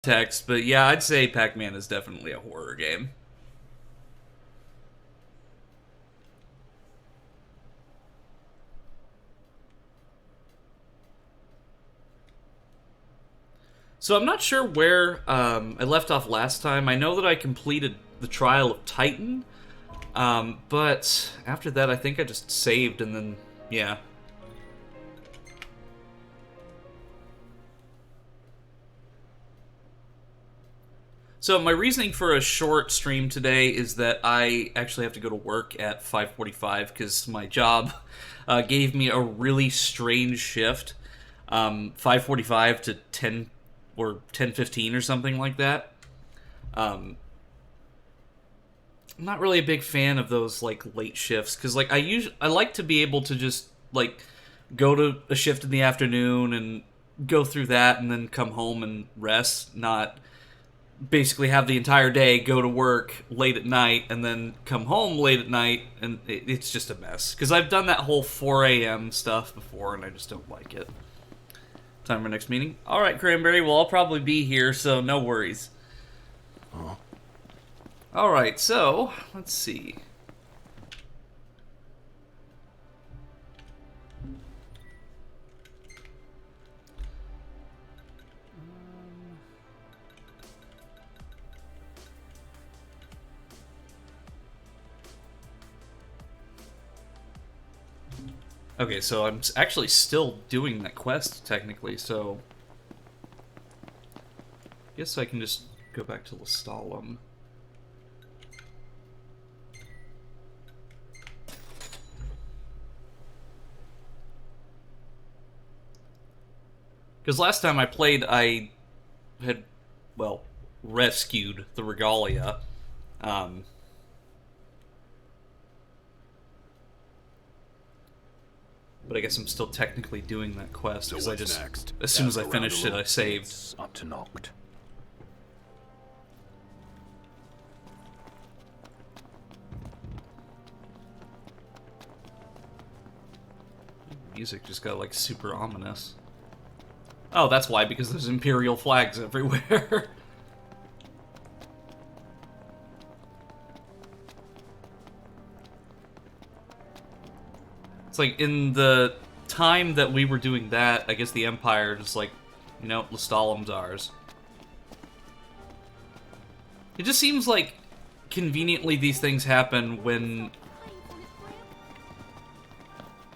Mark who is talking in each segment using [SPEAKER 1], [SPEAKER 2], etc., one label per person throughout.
[SPEAKER 1] Text, but yeah, I'd say Pac-Man is definitely a horror game. So I'm not sure where I left off last time. I know that I completed the Trial of Titan, but after that I think I just saved and then, yeah. So my reasoning for a short stream today is that I actually have to go to work at 5:45 because my job gave me a really strange shift, 5:45 to 10 or 10:15 or something like that. Um, I'm not really a big fan of those like late shifts because like I like to be able to just like go to a shift in the afternoon and go through that and then come home and rest, not basically have the entire day, go to work late at night, and then come home late at night, and it's just a mess. Because I've done that whole 4 a.m. stuff before, and I just don't like it. Time for next meeting. All right, Cranberry. Well, I'll probably be here, so no worries.
[SPEAKER 2] Huh?
[SPEAKER 1] All right, so let's see. Okay, so I'm actually still doing that quest, technically, so I guess I can just go back to Lestalem. Because last time I played, I had, well, rescued the Regalia. Um, but I guess I'm still technically doing that quest because
[SPEAKER 2] So
[SPEAKER 1] I
[SPEAKER 2] what's
[SPEAKER 1] just,
[SPEAKER 2] next?
[SPEAKER 1] as soon as I
[SPEAKER 2] After
[SPEAKER 1] finished it,
[SPEAKER 2] round
[SPEAKER 1] I saved.
[SPEAKER 2] it's up to Noct.
[SPEAKER 1] Music just got like super ominous. Oh, that's why, because there's Imperial flags everywhere. It's like in the time that we were doing that, I guess the Empire just like, Lestalem's ours. It just seems like conveniently these things happen when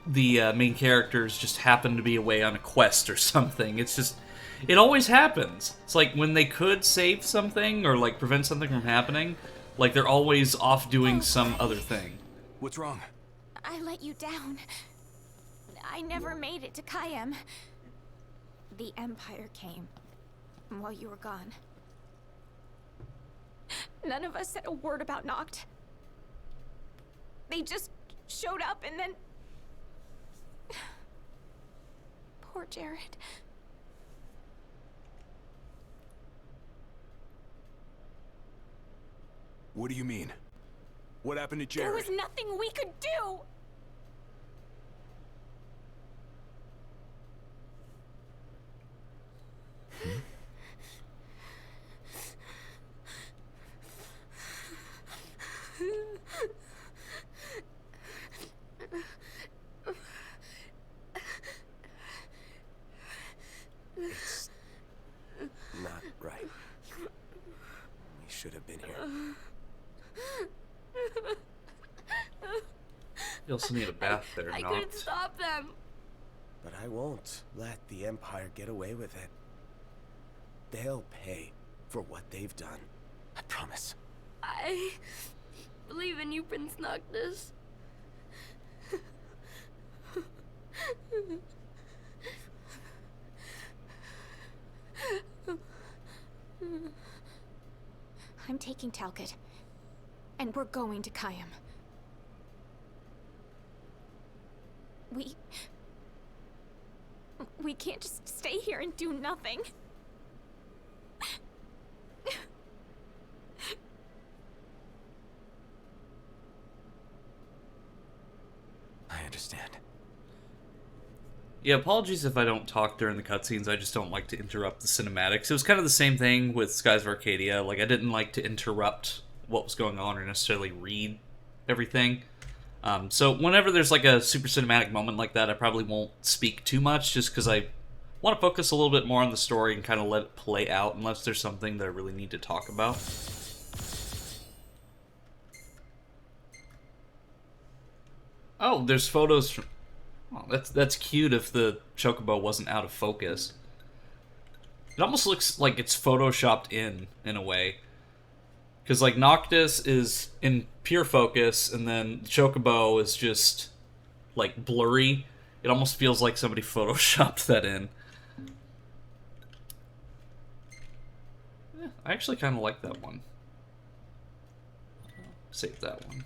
[SPEAKER 1] the main characters just happen to be away on a quest or something. It's just, it always happens. It's like when they could save something or like prevent something from happening, like they're always off doing some other thing.
[SPEAKER 2] What's wrong?
[SPEAKER 3] I let you down. I never made it to Kayem. The Empire came while you were gone. None of us said a word about Noct. They just showed up and then... Poor Jared.
[SPEAKER 2] What do you mean? What happened to Jared?
[SPEAKER 3] There was nothing we could do!
[SPEAKER 4] It's not right. We should have been here.
[SPEAKER 1] You also need a bath there,
[SPEAKER 3] I
[SPEAKER 1] not.
[SPEAKER 3] couldn't stop them.
[SPEAKER 4] But I won't let the Empire get away with it. They'll pay for what they've done. I promise.
[SPEAKER 3] I believe in you, Prince Noctis. I'm taking Talcott, and we're going to Kayem. We can't just stay here and do nothing.
[SPEAKER 4] I understand.
[SPEAKER 1] Yeah, apologies if I don't talk during the cutscenes. I just don't like to interrupt the cinematics. It was kind of the same thing with Skies of Arcadia. Like, I didn't like to interrupt what was going on or necessarily read everything. So whenever there's like a super cinematic moment like that, I probably won't speak too much just because I want to focus a little bit more on the story and kind of let it play out unless there's something that I really need to talk about. Oh, there's photos from... Oh, that's cute if the chocobo wasn't out of focus. It almost looks like it's photoshopped in a way. Because, like, Noctis is in pure focus, and then chocobo is just, like, blurry. It almost feels like somebody photoshopped that in. I actually kind of like that one. Save that one.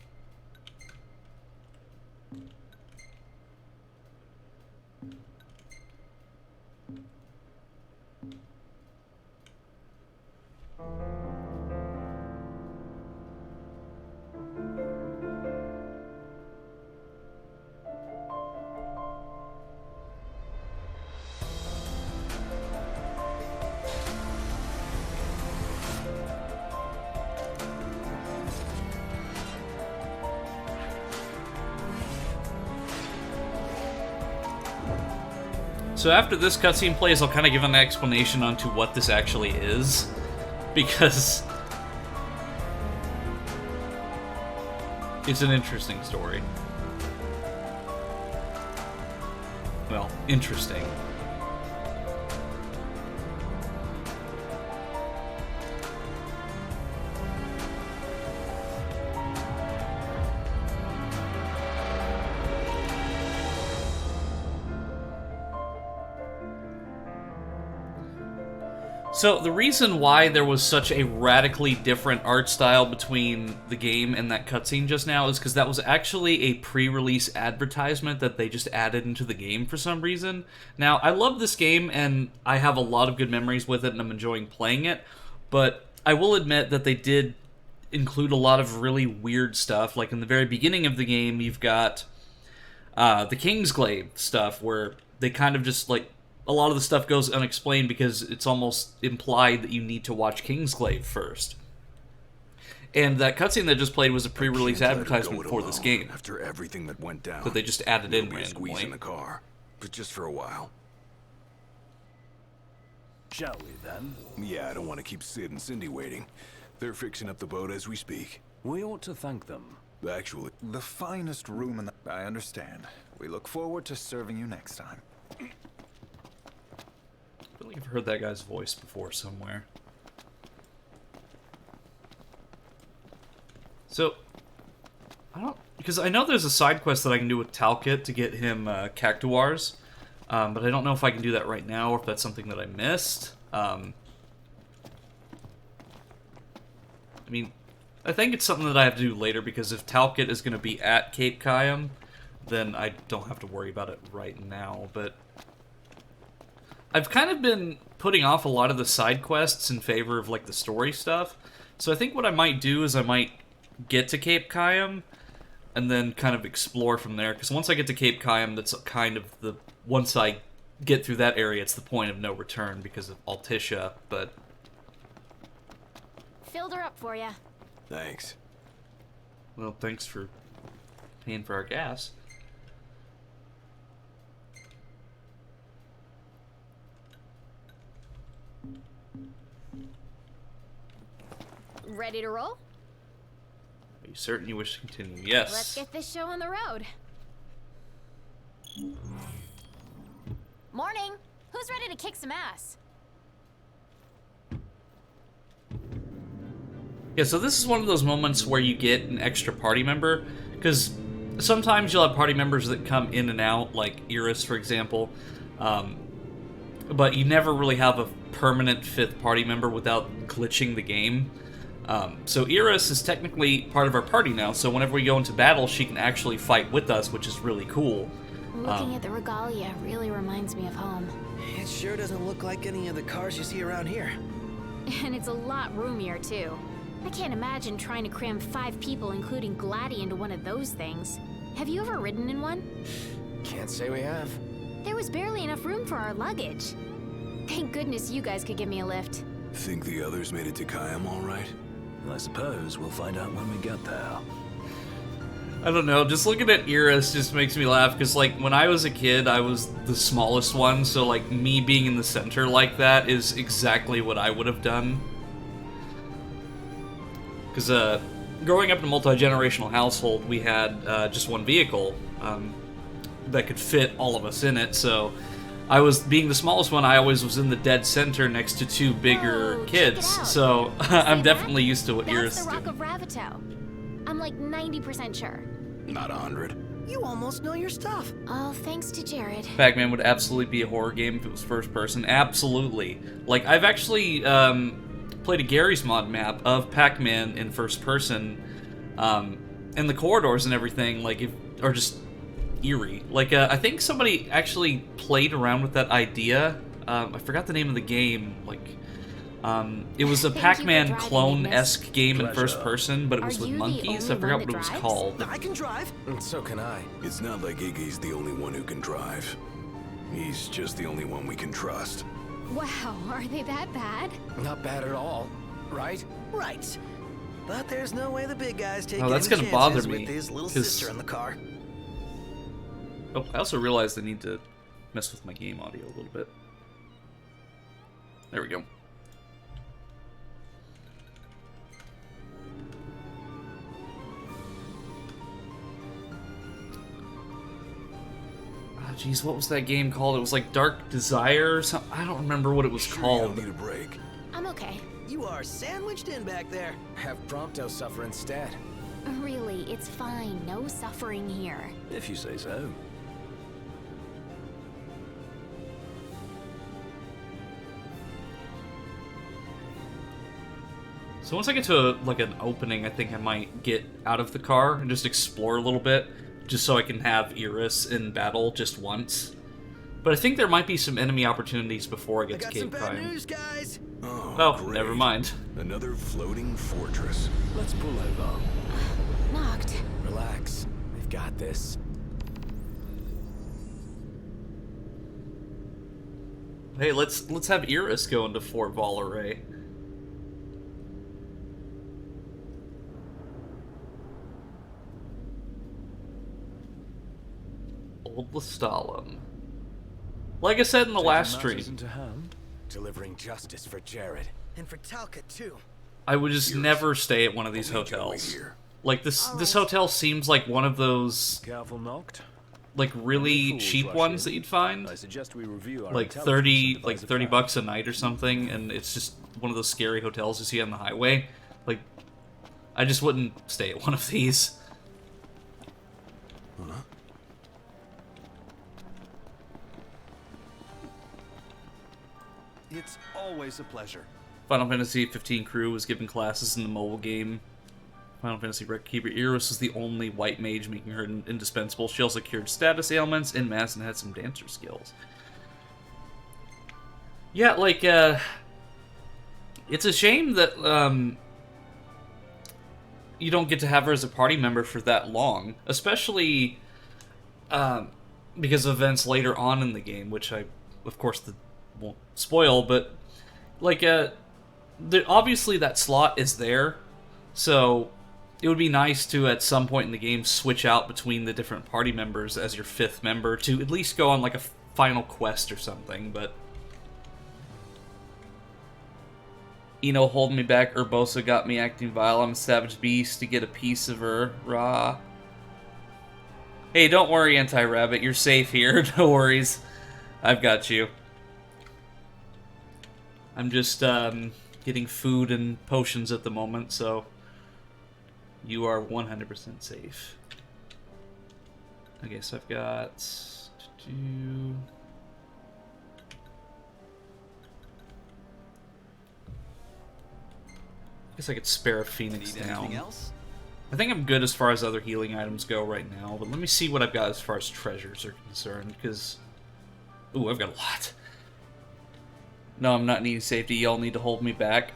[SPEAKER 1] So after this cutscene plays, I'll kind of give an explanation onto what this actually is, because it's an interesting story. Well, interesting. So, the reason why there was such a radically different art style between the game and that cutscene just now is because that was actually a pre-release advertisement that they just added into the game for some reason. Now, I love this game, and I have a lot of good memories with it, and I'm enjoying playing it, but I will admit that they did include a lot of really weird stuff. Like, in the very beginning of the game, you've got the Kingsglaive stuff, where they kind of just, like, a lot of the stuff goes unexplained because it's almost implied that you need to watch Kingsglaive first. And that cutscene that just played was a pre-release advertisement for this game.
[SPEAKER 2] After everything that went down.
[SPEAKER 1] That they just added in
[SPEAKER 2] randomly. Squeeze in
[SPEAKER 1] randomly.
[SPEAKER 2] the car, but just for a while.
[SPEAKER 5] Shall we then?
[SPEAKER 2] Yeah, I don't want to keep Sid and Cindy waiting. They're fixing up the boat as we speak.
[SPEAKER 5] We ought to thank them.
[SPEAKER 2] Actually,
[SPEAKER 6] The finest room in the... I understand. We look forward to serving you next time.
[SPEAKER 1] I feel like I've heard that guy's voice before somewhere. So, because I know there's a side quest that I can do with Talcott to get him cactuars, but I don't know if I can do that right now or if that's something that I missed. I mean, I think it's something that I have to do later because if Talcott is going to be at Cape Cayam, then I don't have to worry about it right now, but I've kind of been putting off a lot of the side quests in favor of, like, the story stuff. So I think what I might do is I might get to Cape Cayam and then kind of explore from there. Because once I get to Cape Cayam, that's kind of the... Once I get through that area, it's the point of no return because of Altissia, but...
[SPEAKER 3] Filled her up for ya.
[SPEAKER 2] thanks.
[SPEAKER 1] Well, thanks for paying for our gas.
[SPEAKER 3] Ready to roll?
[SPEAKER 1] Are you certain you wish to continue? Yes.
[SPEAKER 3] Let's get this show on the road. Morning. Who's ready to kick some ass?
[SPEAKER 1] Yeah, so this is one of those moments where you get an extra party member, because sometimes you'll have party members that come in and out, like Iris, for example, but you never really have a permanent fifth party member without glitching the game. So Iris is technically part of our party now, so whenever we go into battle, she can actually fight with us, which is really cool.
[SPEAKER 3] Looking at the regalia really reminds me of home.
[SPEAKER 7] It sure doesn't look like any of the cars you see around here.
[SPEAKER 3] And it's a lot roomier, too. I can't imagine trying to cram 5 people, including Gladdy, into one of those things. Have you ever ridden in one?
[SPEAKER 4] Can't say we have.
[SPEAKER 3] There was barely enough room for our luggage. Thank goodness you guys could give me a lift.
[SPEAKER 2] Think the others made it to Kayam all right?
[SPEAKER 5] I suppose we'll find out when we get there.
[SPEAKER 1] I don't know, just looking at Iris just makes me laugh, because, like, when I was a kid, I was the smallest one, so, like, me being in the center like that is exactly what I would have done. Because, growing up in a multi-generational household, we had just one vehicle that could fit all of us in it, so I was, being the smallest one, I always was in the dead center next to two bigger
[SPEAKER 3] Whoa,
[SPEAKER 1] kids,
[SPEAKER 3] check it out.
[SPEAKER 1] so I'm definitely used to what
[SPEAKER 3] That's
[SPEAKER 1] Iris
[SPEAKER 3] the
[SPEAKER 1] is
[SPEAKER 3] Rock
[SPEAKER 1] doing.
[SPEAKER 3] of Ravito. I'm like 90% sure.
[SPEAKER 2] Not 100.
[SPEAKER 7] You almost know your stuff.
[SPEAKER 3] All thanks to Jared.
[SPEAKER 1] Pac-Man would absolutely be a horror game if it was first person. Absolutely. Like, I've actually played a Gary's Mod map of Pac-Man in first person, and the corridors and everything, like, are just eerie. Like, I think somebody actually played around with that idea. I forgot the name of the game. Like, it was a
[SPEAKER 3] Thank you for
[SPEAKER 1] Pac-Man
[SPEAKER 3] driving,
[SPEAKER 1] clone-esque game in
[SPEAKER 5] Pleasure.
[SPEAKER 1] first person, but it was
[SPEAKER 3] Are
[SPEAKER 1] with
[SPEAKER 3] you the
[SPEAKER 1] monkeys. I
[SPEAKER 3] only
[SPEAKER 1] forgot
[SPEAKER 3] one
[SPEAKER 1] what it was
[SPEAKER 3] that drives?
[SPEAKER 1] called.
[SPEAKER 7] I can drive.
[SPEAKER 4] And so can I.
[SPEAKER 2] It's not like Iggy's the only one who can drive. He's just the only one we can trust.
[SPEAKER 3] Wow, are they that bad?
[SPEAKER 4] Not bad at all, right?
[SPEAKER 7] Right. But there's no way the big guys take
[SPEAKER 1] Oh, that's
[SPEAKER 7] any
[SPEAKER 1] gonna bother
[SPEAKER 7] chances
[SPEAKER 1] me,
[SPEAKER 7] with his little
[SPEAKER 1] 'cause-
[SPEAKER 7] sister in the car.
[SPEAKER 1] Oh, I also realized I need to mess with my game audio a little bit. There we go. Ah, jeez, what was that game called? It was like Dark Desire or something. I don't remember what it was
[SPEAKER 2] Sure you
[SPEAKER 1] called.
[SPEAKER 2] don't need a break.
[SPEAKER 3] I'm okay.
[SPEAKER 7] You are sandwiched in back there.
[SPEAKER 4] Have Prompto suffer instead.
[SPEAKER 3] Really, it's fine. No suffering here.
[SPEAKER 5] If you say so.
[SPEAKER 1] So once I get to like an opening, I think I might get out of the car and just explore a little bit, just so I can have Iris in battle just once. But I think there might be some enemy opportunities before I
[SPEAKER 7] I
[SPEAKER 1] get to
[SPEAKER 7] got some
[SPEAKER 1] Cape
[SPEAKER 7] bad
[SPEAKER 1] Prime.
[SPEAKER 7] news, guys.
[SPEAKER 1] Oh,
[SPEAKER 2] great.
[SPEAKER 1] never mind.
[SPEAKER 2] Another floating fortress.
[SPEAKER 5] Let's pull over.
[SPEAKER 3] Knocked.
[SPEAKER 4] Relax. We've got this.
[SPEAKER 1] Hey, let's have Iris go into Fort Valeray. Old Lestalem. Like I said in the last
[SPEAKER 5] Taking matters
[SPEAKER 1] stream,
[SPEAKER 5] into hand.
[SPEAKER 4] Delivering justice for Jared.
[SPEAKER 7] And for Talcott, too.
[SPEAKER 1] I would just
[SPEAKER 2] Iris,
[SPEAKER 1] never stay at one of these
[SPEAKER 2] I'll meet Joey
[SPEAKER 1] hotels.
[SPEAKER 2] here.
[SPEAKER 1] Like this
[SPEAKER 3] All
[SPEAKER 1] this
[SPEAKER 3] right.
[SPEAKER 1] hotel seems like one of those
[SPEAKER 5] Careful, Noct.
[SPEAKER 1] like really
[SPEAKER 5] Fools
[SPEAKER 1] cheap
[SPEAKER 5] rush
[SPEAKER 1] ones
[SPEAKER 5] in.
[SPEAKER 1] that you'd find.
[SPEAKER 5] I suggest we review our
[SPEAKER 1] Like
[SPEAKER 5] intelligence
[SPEAKER 1] 30
[SPEAKER 5] and
[SPEAKER 1] like
[SPEAKER 5] devise a
[SPEAKER 1] 30
[SPEAKER 5] plan.
[SPEAKER 1] bucks a night or something, and it's just one of those scary hotels you see on the highway. Like, I just wouldn't stay at one of these.
[SPEAKER 8] It's always a pleasure.
[SPEAKER 1] Final Fantasy 15 crew was given classes in the mobile game. Final Fantasy Record Keeper Iris was the only white mage, making her indispensable. She also cured status ailments en masse and had some dancer skills. Yeah, like, it's a shame that, you don't get to have her as a party member for that long. Especially, because of events later on in the game, which I, of course, won't spoil, but, like, obviously that slot is there, so it would be nice to, at some point in the game, switch out between the different party members as your fifth member to at least go on, like, a final quest or something, but... Eno hold me back, Urbosa got me acting vile, I'm a savage beast to get a piece of her, rah. Hey, don't worry, Anti-Rabbit, you're safe here, no worries. I've got you. I'm just, getting food and potions at the moment, so you are 100% safe. Okay, so I've got... I guess I could spare a Phoenix
[SPEAKER 8] Need anything
[SPEAKER 1] down.
[SPEAKER 8] else?
[SPEAKER 1] I think I'm good as far as other healing items go right now, but let me see what I've got as far as treasures are concerned, because... Ooh, I've got a lot. No, I'm not needing safety. Y'all need to hold me back.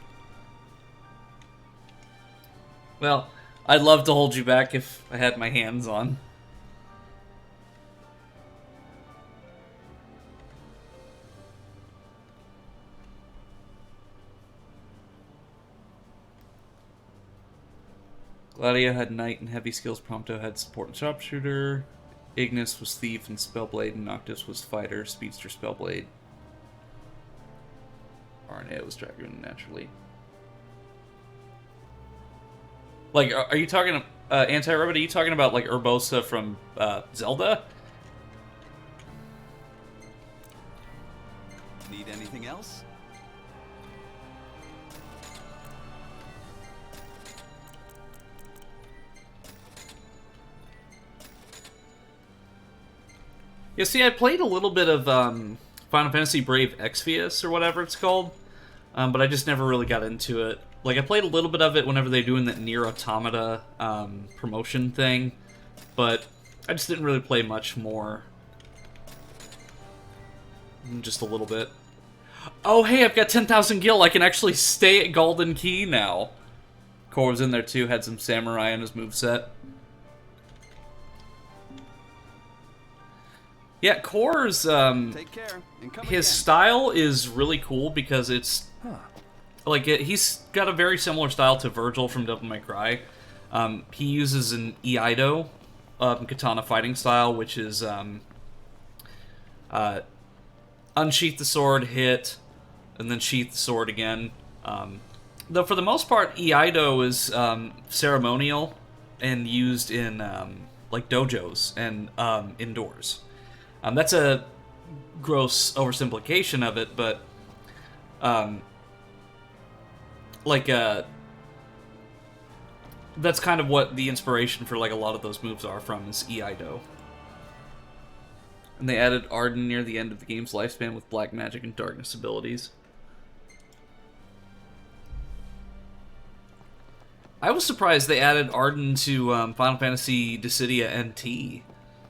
[SPEAKER 1] Well, I'd love to hold you back if I had my hands on. Gladio had knight and heavy skills. Prompto had support and sharpshooter. Ignis was thief and spellblade, and Noctis was fighter, speedster, spellblade. RNA was dragon naturally. Like, are you talking anti-robot? Are you talking about like Urbosa from Zelda?
[SPEAKER 8] Need anything else?
[SPEAKER 1] Yeah, see, I played a little bit of Final Fantasy Brave Exvius or whatever it's called, but I just never really got into it. Like, I played a little bit of it whenever they were doing that Nier Automata promotion thing, but I just didn't really play much more. Just a little bit. Oh, hey, I've got 10,000 gil. I can actually stay at Golden Key now. Core was in there too, had some samurai in his moveset. Yeah, Core's,
[SPEAKER 8] Take care and come
[SPEAKER 1] his
[SPEAKER 8] again.
[SPEAKER 1] style is really cool because it's, like, he's got a very similar style to Virgil from Devil May Cry. He uses an Iaido katana fighting style, which is, unsheath the sword, hit, and then sheath the sword again. Though for the most part, Iaido is ceremonial and used in, like, dojos and indoors. That's a gross oversimplification of it, but that's kind of what the inspiration for like a lot of those moves are from, is Iaido. And they added Arden near the end of the game's lifespan with black magic and darkness abilities. I was surprised they added Arden to Final Fantasy Dissidia NT.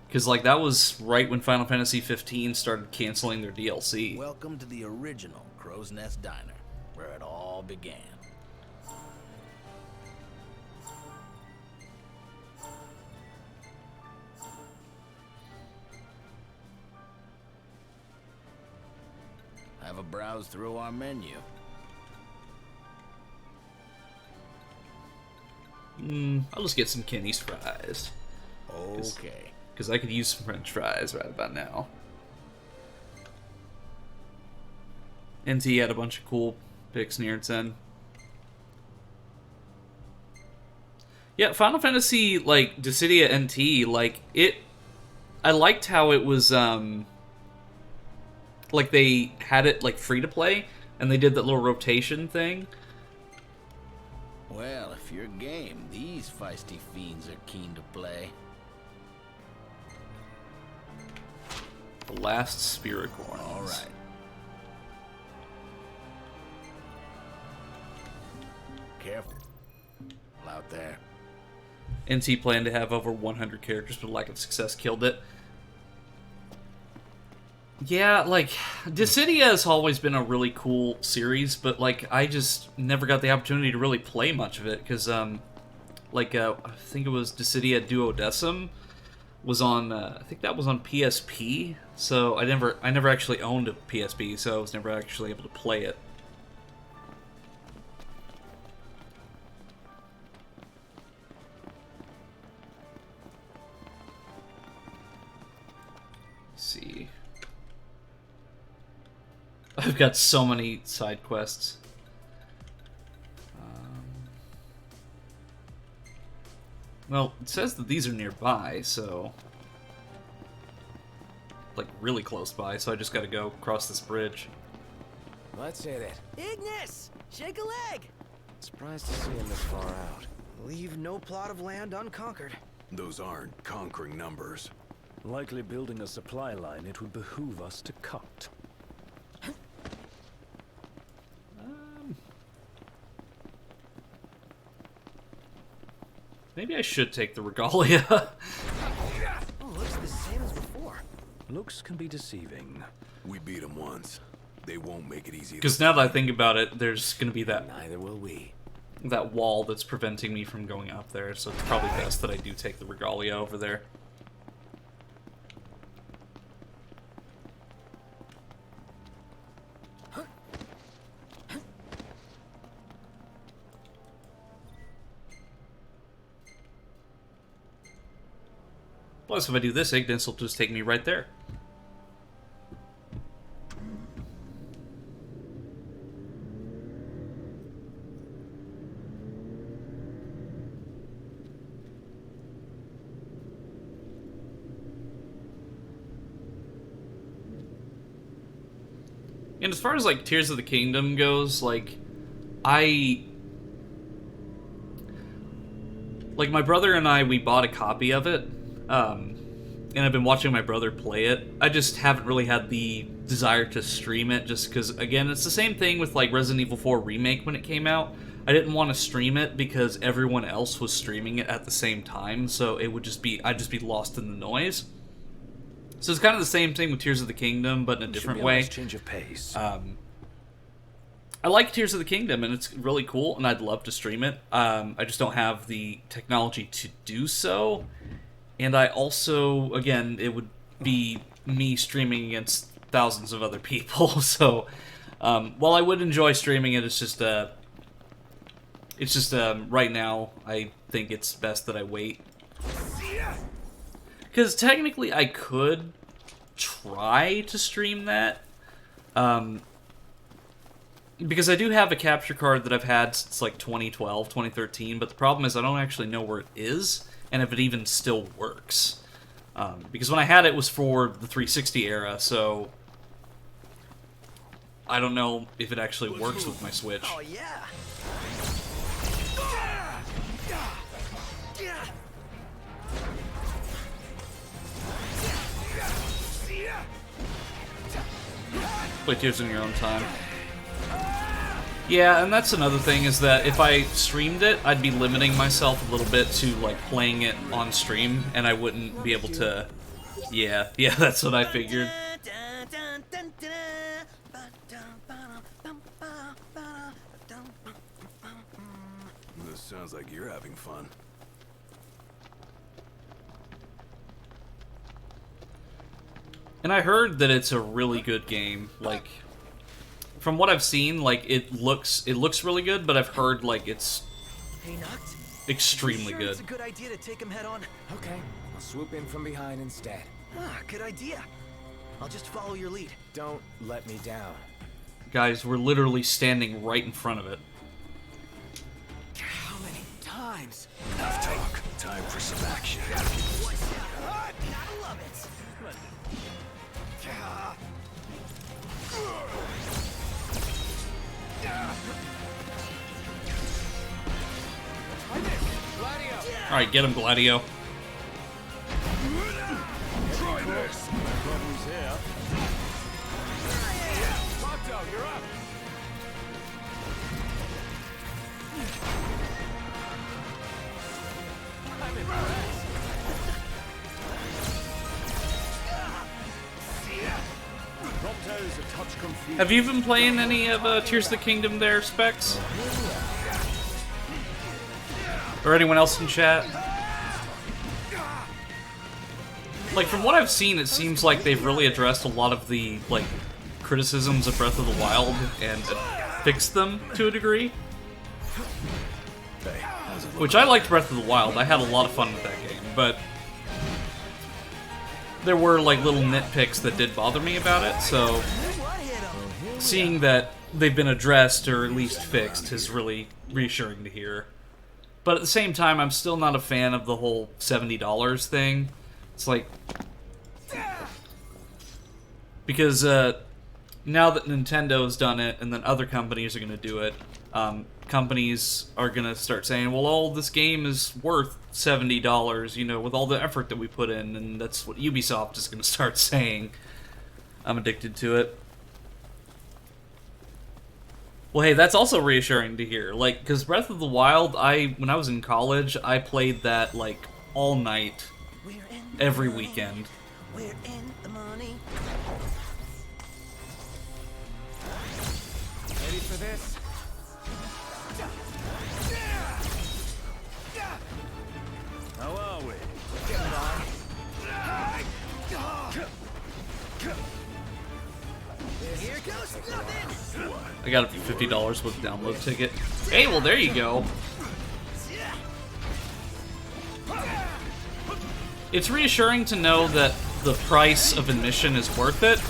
[SPEAKER 1] Because, like, that was right when Final Fantasy 15 started canceling their DLC.
[SPEAKER 7] Welcome to the original Crow's Nest Diner, where it all began. Have a browse through our menu.
[SPEAKER 1] I'll just get some Kenny's fries.
[SPEAKER 7] Okay.
[SPEAKER 1] Because I could use some French fries right about now. NT had a bunch of cool picks near its end. Yeah, Final Fantasy, like, Dissidia NT, like, I liked how it was, like, they had it, like, free to play, and they did that little rotation thing.
[SPEAKER 7] Well, if you're game, these feisty fiends are keen to play.
[SPEAKER 1] The Last Spirit Coins.
[SPEAKER 7] All right. Careful. Out there.
[SPEAKER 1] NT planned to have over 100 characters, but lack of success killed it. Yeah, like, Dissidia has always been a really cool series, but, like, I just never got the opportunity to really play much of it, because, like, I think it was Dissidia Duodecim was on, I think that was on PSP, so I never actually owned a PSP, so I was never actually able to play it. Let's see. I've got so many side quests. Well, it says that these are nearby, so... like, really close by, so I just gotta go across this bridge.
[SPEAKER 4] Let's hit it.
[SPEAKER 7] Ignis! Shake a leg!
[SPEAKER 4] Surprised to see him this far out.
[SPEAKER 7] Leave no plot of land unconquered.
[SPEAKER 2] Those aren't conquering numbers.
[SPEAKER 5] Likely building a supply line it would behoove us to cut.
[SPEAKER 1] Maybe I should take the Regalia.
[SPEAKER 7] Oh, looks the same as before.
[SPEAKER 5] Looks can be deceiving.
[SPEAKER 2] We beat them once. They won't make it easy.
[SPEAKER 1] Because now that I think about it, there's gonna be that
[SPEAKER 4] Neither will we.
[SPEAKER 1] wall that's preventing me from going up there, so it's probably best that I do take the Regalia over there. Plus, if I do this, Ignis will just take me right there. And as far as, like, Tears of the Kingdom goes, like, my brother and I, we bought a copy of it, and I've been watching my brother play it. I just haven't really had the desire to stream it, just because, again, it's the same thing with, like, Resident Evil 4 Remake when it came out. I didn't want to stream it because everyone else was streaming it at the same time, so it would just be, I'd just be lost in the noise. So it's kind of the same thing with Tears of the Kingdom, but in a different way.
[SPEAKER 5] Nice change of pace.
[SPEAKER 1] I like Tears of the Kingdom, and it's really cool, and I'd love to stream it. I just don't have the technology to do so. And I also, again, it would be me streaming against thousands of other people. So while I would enjoy streaming it, it's just right now I think it's best that I wait. Because technically I could try to stream that. Because I do have a capture card that I've had since like 2012, 2013, but the problem is I don't actually know where it is, and if it even still works. Because when I had it was for the 360 era, so I don't know if it actually works with my Switch.
[SPEAKER 7] Oh, yeah.
[SPEAKER 1] Play Tears in your own time. Yeah, and that's another thing, is that if I streamed it, I'd be limiting myself a little bit to, like, playing it on stream, and I wouldn't be able to... Yeah, that's what I figured.
[SPEAKER 2] This sounds like you're having fun.
[SPEAKER 1] And I heard that it's a really good game. Like, from what I've seen, like, it looks really good, but I've heard, like, it's
[SPEAKER 7] Hey, Noct.
[SPEAKER 1] extremely
[SPEAKER 7] Sure
[SPEAKER 1] good.
[SPEAKER 7] It's a good idea to take him head on.
[SPEAKER 4] Okay, I'll swoop in from behind instead.
[SPEAKER 7] Ah, good idea. I'll just follow your lead.
[SPEAKER 4] Don't let me down.
[SPEAKER 1] Guys, we're literally standing right in front of it.
[SPEAKER 7] How many times?
[SPEAKER 2] Enough talk. Time for some action.
[SPEAKER 7] I love it.
[SPEAKER 1] Alright, get him, Gladio.
[SPEAKER 2] Try this. You're up.
[SPEAKER 1] Have you been playing any of Tears of the Kingdom there, Specs? Or anyone else in chat? Like, from what I've seen, it seems like they've really addressed a lot of the, like, criticisms of Breath of the Wild and fixed them to a degree. Which I liked Breath of the Wild. I had a lot of fun with that game, but there were, like, little nitpicks that did bother me about it, so seeing that they've been addressed or at least fixed is really reassuring to hear. But at the same time, I'm still not a fan of the whole $70 thing. It's like... Because now that Nintendo's done it, and then other companies are going to do it, companies are going to start saying, well, all this game is worth $70, you know, with all the effort that we put in, and that's what Ubisoft is going to start saying. I'm addicted to it. Well, hey, that's also reassuring to hear. Like, because Breath of the Wild, when I was in college, I played that, like, all night, every weekend.
[SPEAKER 7] We're in the money.
[SPEAKER 4] Ready for this?
[SPEAKER 5] How are we?
[SPEAKER 7] Here goes nothing.
[SPEAKER 1] I got it for $50 with a download ticket. Hey, well, there you go. It's reassuring to know that the price of admission is worth it,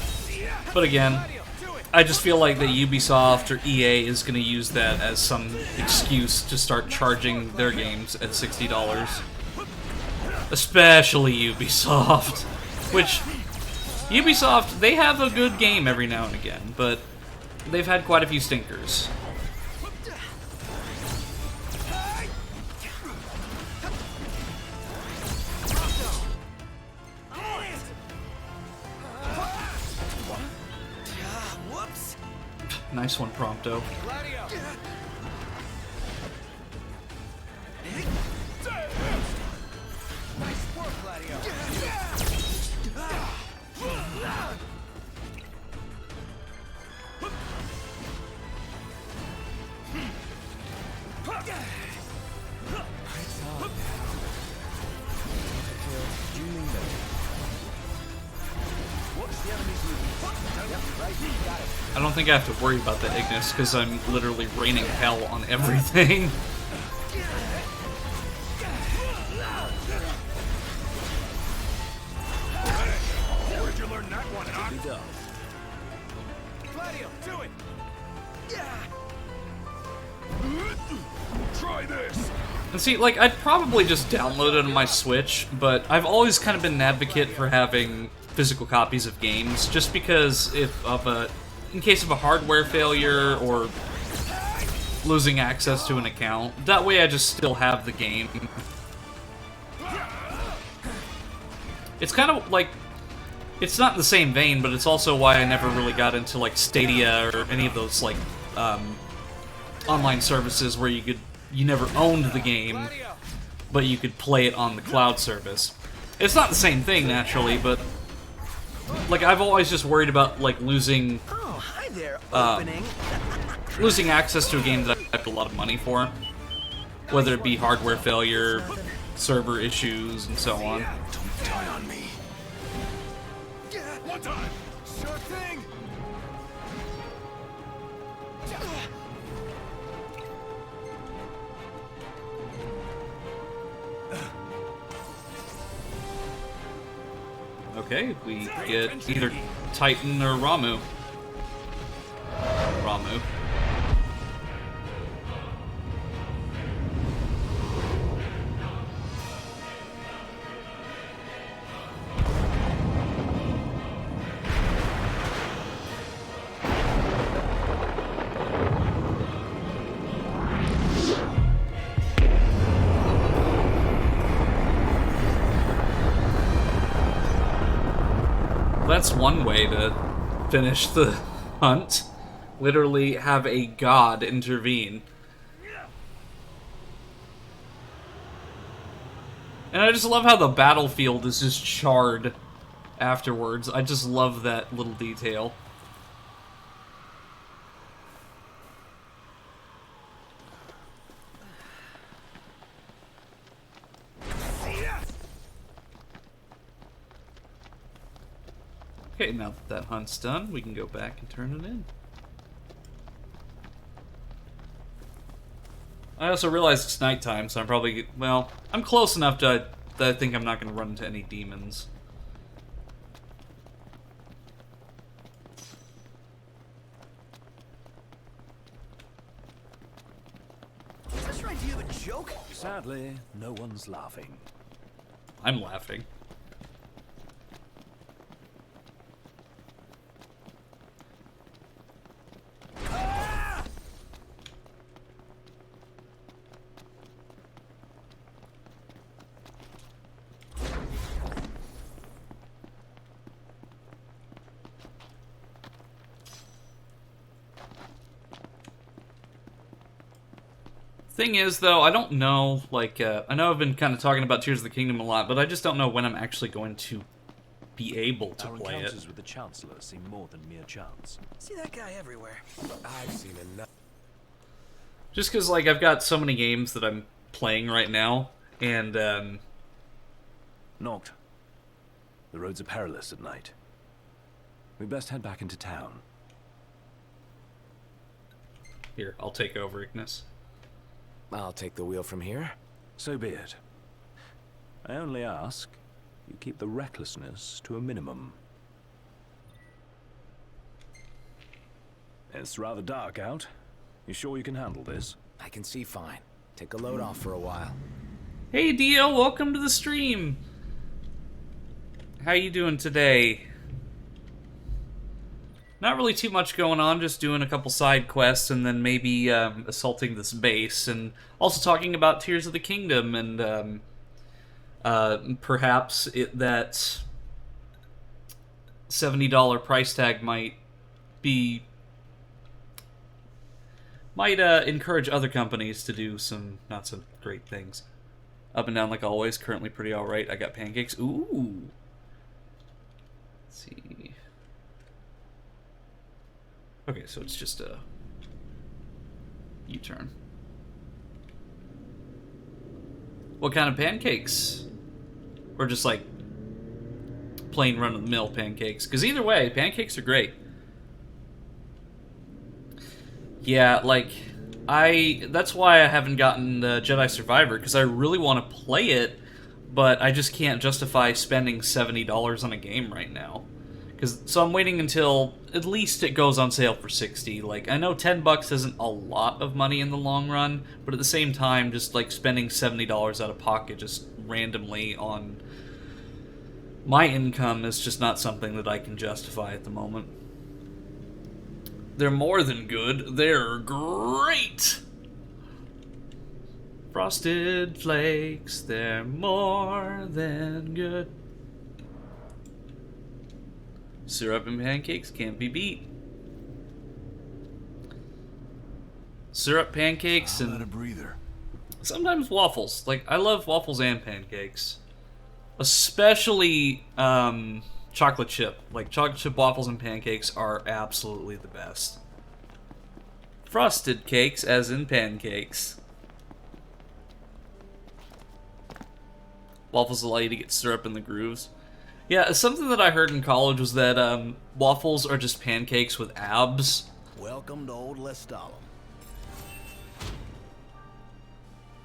[SPEAKER 1] but again, I just feel like that Ubisoft or EA is going to use that as some excuse to start charging their games at $60. Especially Ubisoft. Which, Ubisoft, they have a good game every now and again, but they've had quite a few stinkers. Nice one, Prompto.
[SPEAKER 4] Nice work, Gladio.
[SPEAKER 1] I don't think I have to worry about the Ignis, because I'm literally raining hell on everything.
[SPEAKER 2] Where'd you learn that one, Doc?
[SPEAKER 4] Gladio, do it.
[SPEAKER 2] Try this.
[SPEAKER 1] And see, like, I'd probably just download it on my Switch, but I've always kind of been an advocate for having physical copies of games, just because in case of a hardware failure or losing access to an account. That way I just still have the game. It's kind of like, it's not in the same vein, but it's also why I never really got into like Stadia or any of those like online services where you never owned the game, but you could play it on the cloud service. It's not the same thing naturally, but like I've always just worried about like losing
[SPEAKER 7] Hi there, opening.
[SPEAKER 1] losing access to a game that I paid a lot of money for, whether it be hardware failure, server issues, and so on.
[SPEAKER 2] Don't die on me. One time.
[SPEAKER 4] Sure thing.
[SPEAKER 1] Okay, we get either Titan or Ramu. Ramu. That's one way to finish the hunt. Literally have a god intervene. And I just love how the battlefield is just charred afterwards. I just love that little detail. Okay, now that that hunt's done, we can go back and turn it in. I also realize it's nighttime, so I'm probably, well, I'm close enough to that I think I'm not going to run into any demons.
[SPEAKER 7] Is this right to you a joke?
[SPEAKER 5] Sadly, no one's laughing.
[SPEAKER 1] I'm laughing. Thing is, though, I don't know, like, I know I've been kind of talking about Tears of the Kingdom a lot, but I just don't know when I'm actually going to be able to
[SPEAKER 5] Our
[SPEAKER 1] play it.
[SPEAKER 5] encounters with the Chancellor seem more than mere chance.
[SPEAKER 7] See that guy everywhere.
[SPEAKER 4] I've seen enough.
[SPEAKER 1] Just because, like, I've got so many games that I'm playing right now, and,
[SPEAKER 5] Noct. The roads are perilous at night. We best head back into town.
[SPEAKER 1] here, I'll take over, Ignis.
[SPEAKER 4] I'll take the wheel from here.
[SPEAKER 5] So be it. I only ask You keep the recklessness to a minimum. It's rather dark out. You sure you can handle this?
[SPEAKER 4] I can see fine. Take a load off for a while.
[SPEAKER 1] Hey Dio, welcome to the stream. How you doing today? Not really too much going on, just doing a couple side quests and then maybe assaulting this base, and also talking about Tears of the Kingdom and perhaps that $70 price tag might encourage other companies to do some not so great things. Up and down like always, currently pretty alright. I got pancakes. Ooh. Let's see. Okay, so it's just a U-turn. What kind of pancakes? Or just like plain run-of-the-mill pancakes? Because either way, pancakes are great. Yeah, like, that's why I haven't gotten Jedi Survivor, because I really want to play it, but I just can't justify spending $70 on a game right now. So I'm waiting until at least it goes on sale for $60. Like, I know $10 isn't a lot of money in the long run, but at the same time, just like spending $70 out of pocket just randomly on my income is just not something that I can justify at the moment. They're more than good. They're great! Frosted Flakes, they're more than good. Syrup and pancakes can't be beat. Syrup, pancakes, and
[SPEAKER 2] a breather.
[SPEAKER 1] Sometimes waffles. Like, I love waffles and pancakes. Especially chocolate chip. Like, chocolate chip waffles and pancakes are absolutely the best. Frosted cakes, as in pancakes. Waffles allow you to get syrup in the grooves. Yeah, something that I heard in college was that waffles are just pancakes with abs.
[SPEAKER 7] Welcome to old Lestalem.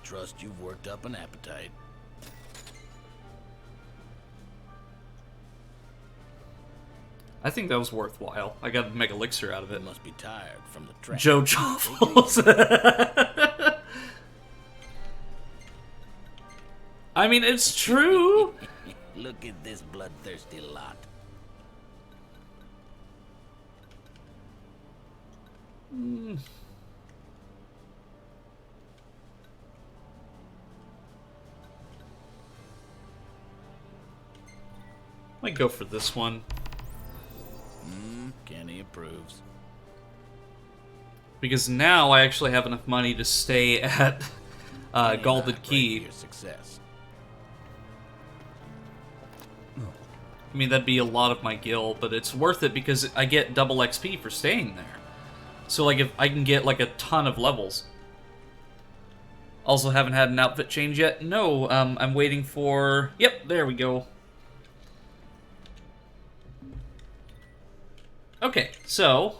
[SPEAKER 7] Trust you've worked up an appetite.
[SPEAKER 1] I think that was worthwhile. I got to make elixir out of it.
[SPEAKER 7] You must be tired from the trek.
[SPEAKER 1] Joe Waffles. I mean, it's true.
[SPEAKER 7] Look at this bloodthirsty lot.
[SPEAKER 1] Might go for this one.
[SPEAKER 7] Kenny approves.
[SPEAKER 1] Because now I actually have enough money to stay at Galded Key.
[SPEAKER 7] Your success.
[SPEAKER 1] I mean, that'd be a lot of my gil, but it's worth it because I get double XP for staying there. So, like, if I can get, like, a ton of levels. Also haven't had an outfit change yet. No, I'm waiting for... Yep, there we go. Okay, so...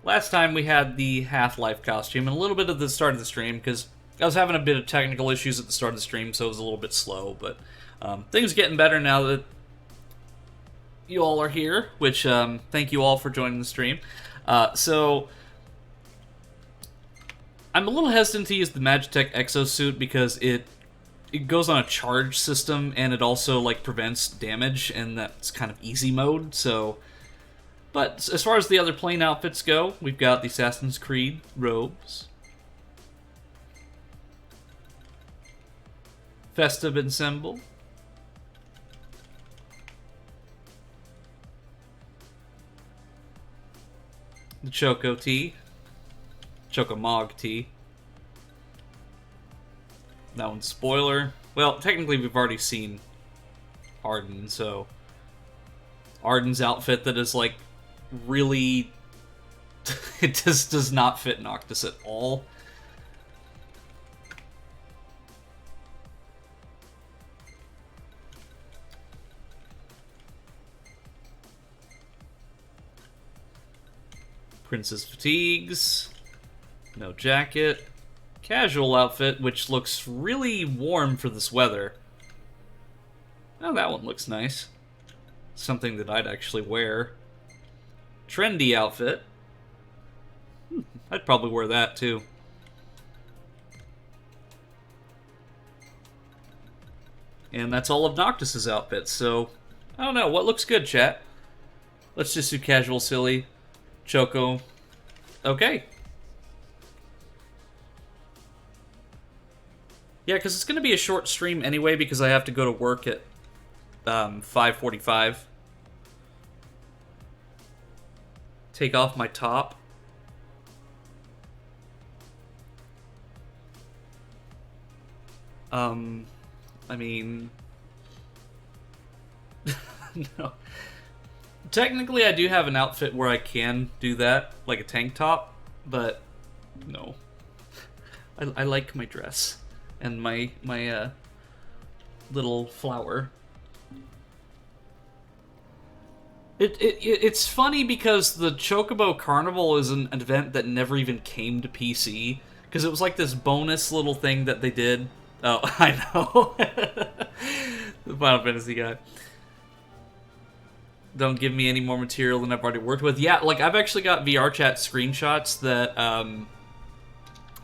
[SPEAKER 1] Last time we had the Half-Life costume, and a little bit at the start of the stream, because I was having a bit of technical issues at the start of the stream, so it was a little bit slow, but... things are getting better now that you all are here, which thank you all for joining the stream. So I'm a little hesitant to use the Magitech exosuit because it goes on a charge system and it also like prevents damage, and that's kind of easy mode. So, but as far as the other plain outfits go, we've got the Assassin's Creed robes, Festive Ensemble, the Choco Tea, Choco Mog Tea. That one's spoiler. Well, technically we've already seen Arden, so Arden's outfit that is like really it just does not fit Noctis at all. Princess Fatigues, no jacket, casual outfit, which looks really warm for this weather. Oh, that one looks nice. Something that I'd actually wear. Trendy outfit. I'd probably wear that too. And that's all of Noctis's outfits, so I don't know. What looks good, chat? Let's just do casual, silly. Choco. Okay. Yeah, because it's going to be a short stream anyway, because I have to go to work at 5:45. Take off my top. I mean... no. Technically, I do have an outfit where I can do that, like a tank top, but no. I like my dress and my little flower. It's funny because the Chocobo Carnival is an event that never even came to PC, because it was like this bonus little thing that they did. Oh, I know. The Final Fantasy guy. Don't give me any more material than I've already worked with. Yeah, like, I've actually got VR chat screenshots that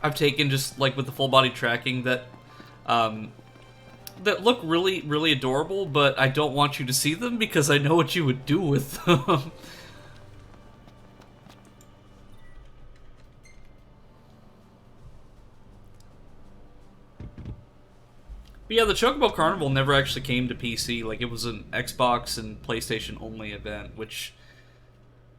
[SPEAKER 1] I've taken just, like, with the full body tracking that that look really, really adorable, but I don't want you to see them because I know what you would do with them. But yeah, the Chocobo Carnival never actually came to PC. Like, it was an Xbox and PlayStation only event, which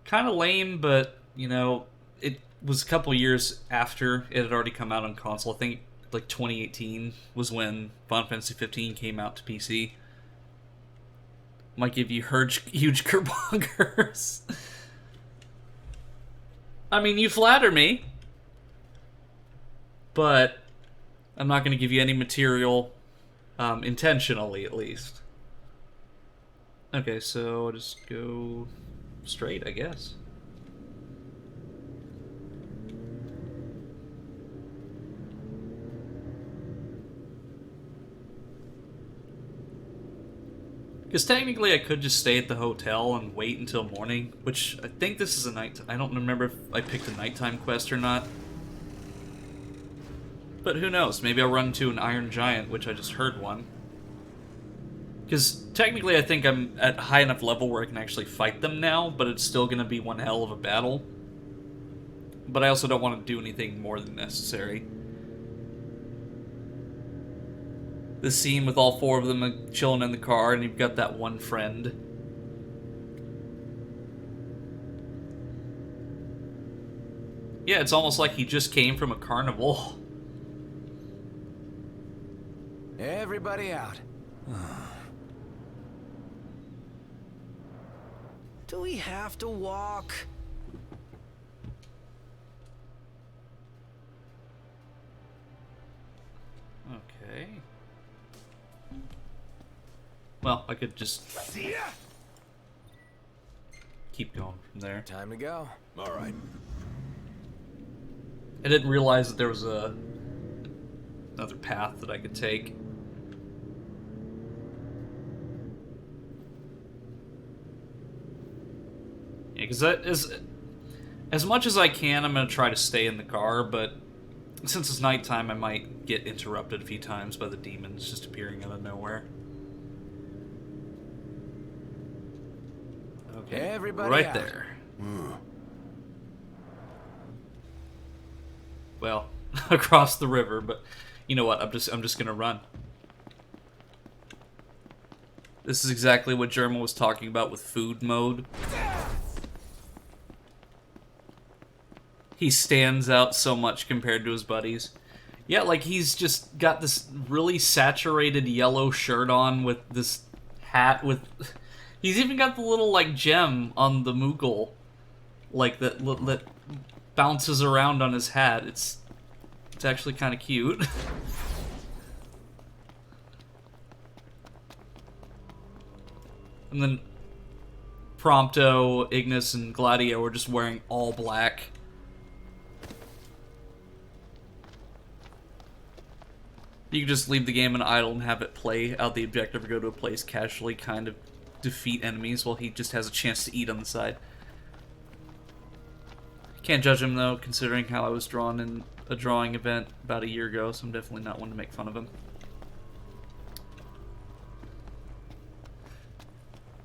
[SPEAKER 1] kind of lame, but, you know, it was a couple years after it had already come out on console. I think, like, 2018 was when Final Fantasy 15 came out to PC. Might give you huge kerbonkers. I mean, you flatter me, but I'm not going to give you any material, intentionally at least. Okay, so I'll just go straight, I guess. Because technically I could just stay at the hotel and wait until morning, which I think this is a night... I don't remember if I picked a nighttime quest or not. But who knows, maybe I'll run into an Iron Giant, which I just heard one. Because technically I think I'm at a high enough level where I can actually fight them now, but it's still going to be one hell of a battle. But I also don't want to do anything more than necessary. The scene with all four of them chilling in the car, and you've got that one friend. Yeah, it's almost like he just came from a carnival.
[SPEAKER 4] Everybody out.
[SPEAKER 7] Do we have to walk?
[SPEAKER 1] Okay. Well, I could just keep going from there.
[SPEAKER 4] Time to go.
[SPEAKER 2] All right.
[SPEAKER 1] I didn't realize that there was another path that I could take. Yeah, because that is... As much as I can, I'm going to try to stay in the car, but since it's nighttime, I might get interrupted a few times by the demons just appearing out of nowhere. Okay,
[SPEAKER 4] Everybody
[SPEAKER 1] right
[SPEAKER 4] out.
[SPEAKER 1] there. Well, across the river, but you know what? I'm just gonna run. This is exactly what German was talking about with food mode. He stands out so much compared to his buddies. Yeah, like he's just got this really saturated yellow shirt on with this hat with... He's even got the little, like, gem on the Moogle, like, that bounces around on his hat. It's actually kind of cute. And then Prompto, Ignis, and Gladio are just wearing all black. You can just leave the game in idle and have it play out the objective or go to a place casually, kind of defeat enemies while he just has a chance to eat on the side. Can't judge him though, considering how I was drawn in a drawing event about a year ago, so I'm definitely not one to make fun of him.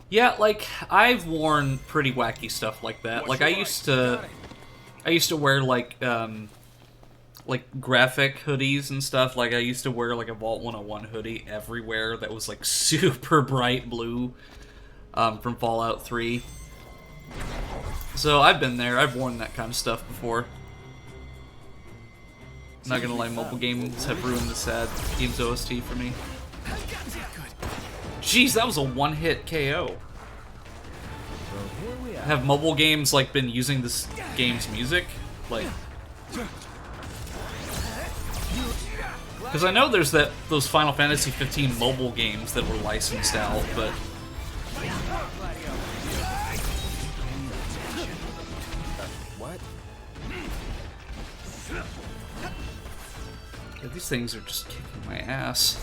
[SPEAKER 1] Yeah, like, I've worn pretty wacky stuff like that. Like, I used to wear, like graphic hoodies and stuff. Like, I used to wear, like, a Vault 101 hoodie everywhere that was, like, super bright blue from Fallout 3. So, I've been there. I've worn that kind of stuff before. Not gonna lie, mobile games have ruined the sad game's OST for me. Jeez, that was a one-hit KO. Have mobile games, like, been using this game's music? Like... Because I know there's those Final Fantasy 15 mobile games that were licensed out, but...
[SPEAKER 4] What?
[SPEAKER 1] Yeah, these things are just kicking my ass.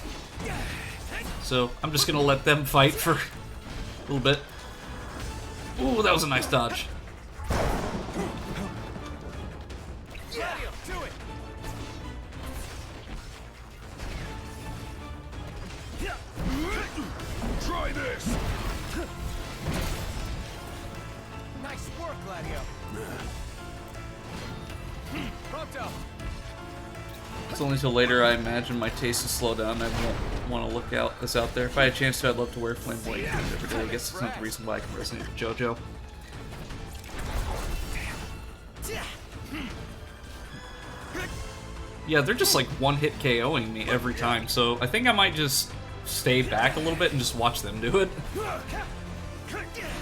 [SPEAKER 1] So, I'm just gonna let them fight for a little bit. Ooh, that was a nice dodge.
[SPEAKER 2] Try this!
[SPEAKER 4] Nice work, Gladio. Pronto.
[SPEAKER 1] It's only till later I imagine my taste to slow down. I won't want to look out this out there. If I had a chance to, I'd love to wear flamboyant things every day. I guess it's not the reason why I can resonate with JoJo. Yeah, they're just like one-hit KOing me every time, so I think I might just stay back a little bit and just watch them do it.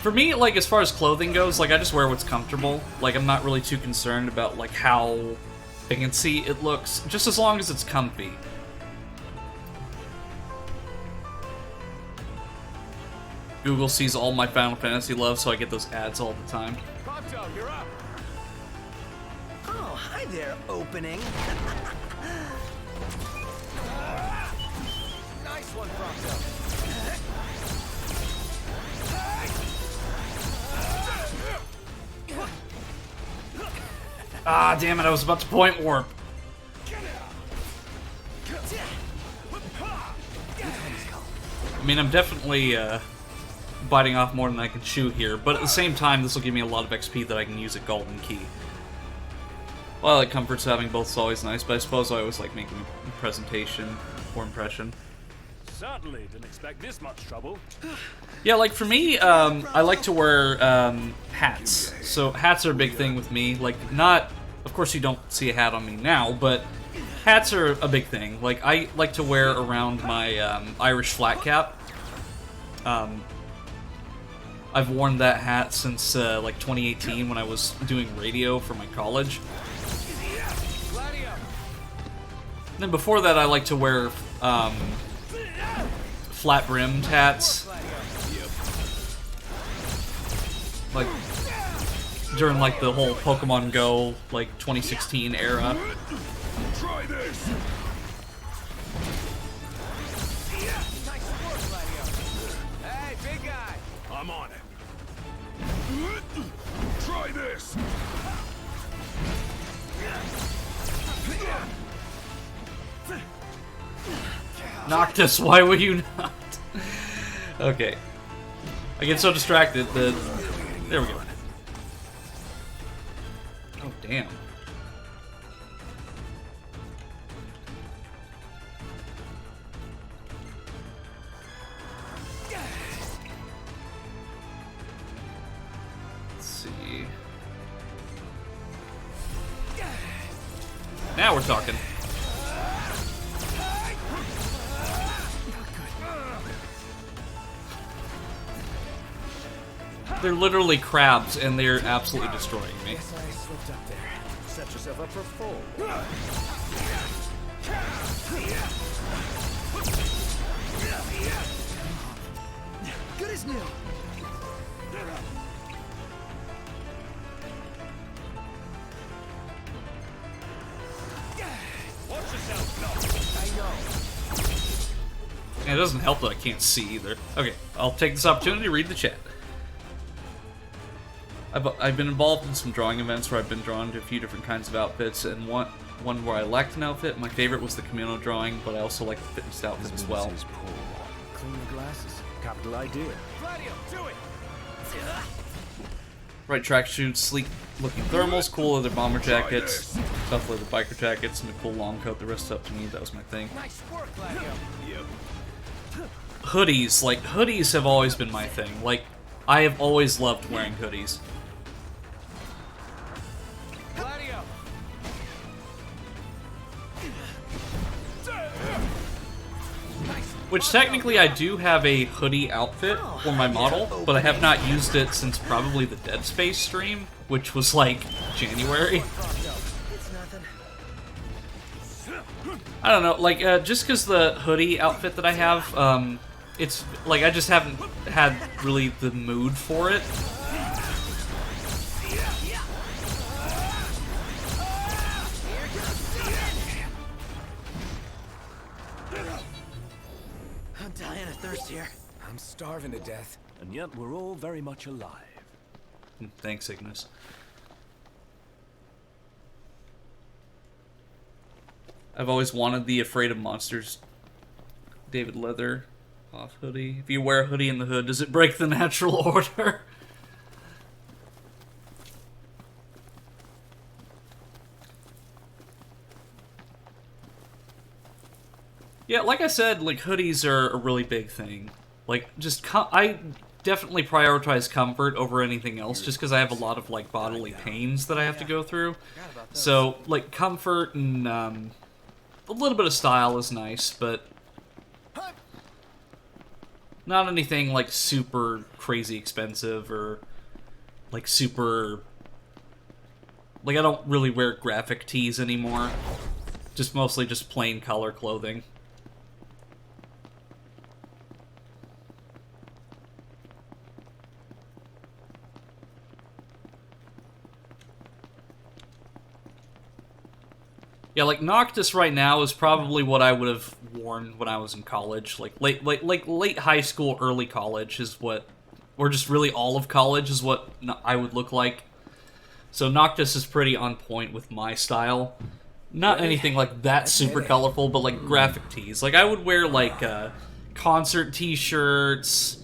[SPEAKER 1] For me, like, as far as clothing goes, like, I just wear what's comfortable. Like, I'm not really too concerned about, like, how fancy it looks, just as long as it's comfy. Google sees all my Final Fantasy love, so I get those ads all the time.
[SPEAKER 4] Pronto, you're up.
[SPEAKER 7] Oh, hi there, opening.
[SPEAKER 4] Nice one, Pronto.
[SPEAKER 1] Ah, damn it, I was about to point warp. I mean, I'm definitely biting off more than I can chew here, but at the same time, this will give me a lot of XP that I can use at Golden Key. Well, like, comforts having both is always nice, but I suppose I always like making a presentation or impression.
[SPEAKER 5] Certainly didn't expect this much trouble.
[SPEAKER 1] Yeah, like, for me, I like to wear hats. So hats are a big thing with me. Like, not... Of course, you don't see a hat on me now, but hats are a big thing. Like, I like to wear around my Irish flat cap. I've worn that hat since, like, 2018 when I was doing radio for my college. And then before that, I like to wear flat-brimmed hats. Like, during, like, the whole Pokemon Go, like, 2016 era.
[SPEAKER 2] Try this!
[SPEAKER 4] Hey, big guy.
[SPEAKER 2] I'm on it. Try this!
[SPEAKER 1] Noctis, why were you not? Okay. I get so distracted that... There we go. Oh, damn. Let's see. Now we're talking. They're literally crabs, and they're absolutely destroying me.
[SPEAKER 4] Guess I slipped up there. Set yourself up for full.
[SPEAKER 7] Good as new.
[SPEAKER 5] Watch yourself, Blob.
[SPEAKER 4] I know.
[SPEAKER 1] And it doesn't help that I can't see either. Okay, I'll take this opportunity to read the chat. I've been involved in some drawing events where I've been drawn to a few different kinds of outfits, and one where I lacked an outfit. My favorite was the kimono drawing, but I also like the fitness outfit as well.
[SPEAKER 5] Clean the glasses. Capital idea.
[SPEAKER 4] Gladio, do it!
[SPEAKER 1] Right tracksuits, sleek-looking thermals, cool leather bomber jackets, tough leather biker jackets, and a cool long coat. The rest up to me. That was my thing.
[SPEAKER 4] Nice work, Gladio.
[SPEAKER 1] Hoodies, like, hoodies have always been my thing. Like, I have always loved wearing hoodies.
[SPEAKER 4] Gladio!
[SPEAKER 1] Which technically I do have a hoodie outfit for my model, but I have not used it since probably the Dead Space stream, which was like January. I don't know, like, just because the hoodie outfit that I have, it's, like, I just haven't had really the mood for it.
[SPEAKER 7] I'm dying of thirst here.
[SPEAKER 4] I'm starving to death.
[SPEAKER 5] And yet we're all very much alive.
[SPEAKER 1] Thanks, Ignis. I've always wanted the Afraid of Monsters David Leather off hoodie. If you wear a hoodie in the hood, does it break the natural order? Yeah, like I said, like, hoodies are a really big thing. Like, just, I definitely prioritize comfort over anything else, just because I have a lot of, like, bodily pains that I have to go through. So, like, comfort and, a little bit of style is nice, but not anything, like, super crazy expensive or, like, super... Like, I don't really wear graphic tees anymore. Just mostly just plain color clothing. Yeah, like, Noctis right now is probably what I would have worn when I was in college. Like, late high school, early college is what... Or just really all of college is what I would look like. So Noctis is pretty on point with my style. Not anything like that super colorful, but like graphic tees. Like, I would wear, like, concert t-shirts,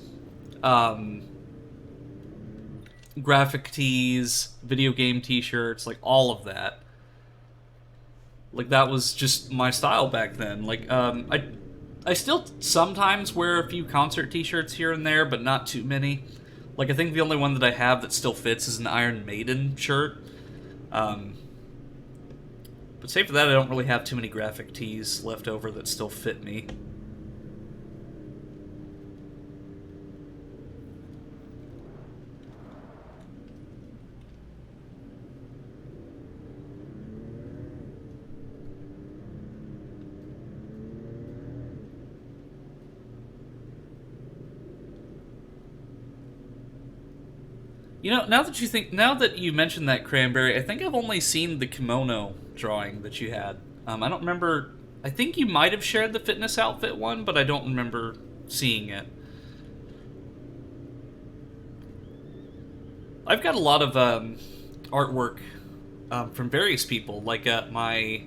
[SPEAKER 1] graphic tees, video game t-shirts, like, all of that. Like, that was just my style back then. Like, I still sometimes wear a few concert t-shirts here and there, but not too many. Like, I think the only one that I have that still fits is an Iron Maiden shirt. But save for that, I don't really have too many graphic tees left over that still fit me. You know, now that you mentioned that, Cranberry, I think I've only seen the kimono drawing that you had. I don't remember. I think you might have shared the fitness outfit one, but I don't remember seeing it. I've got a lot of artwork from various people. Like, my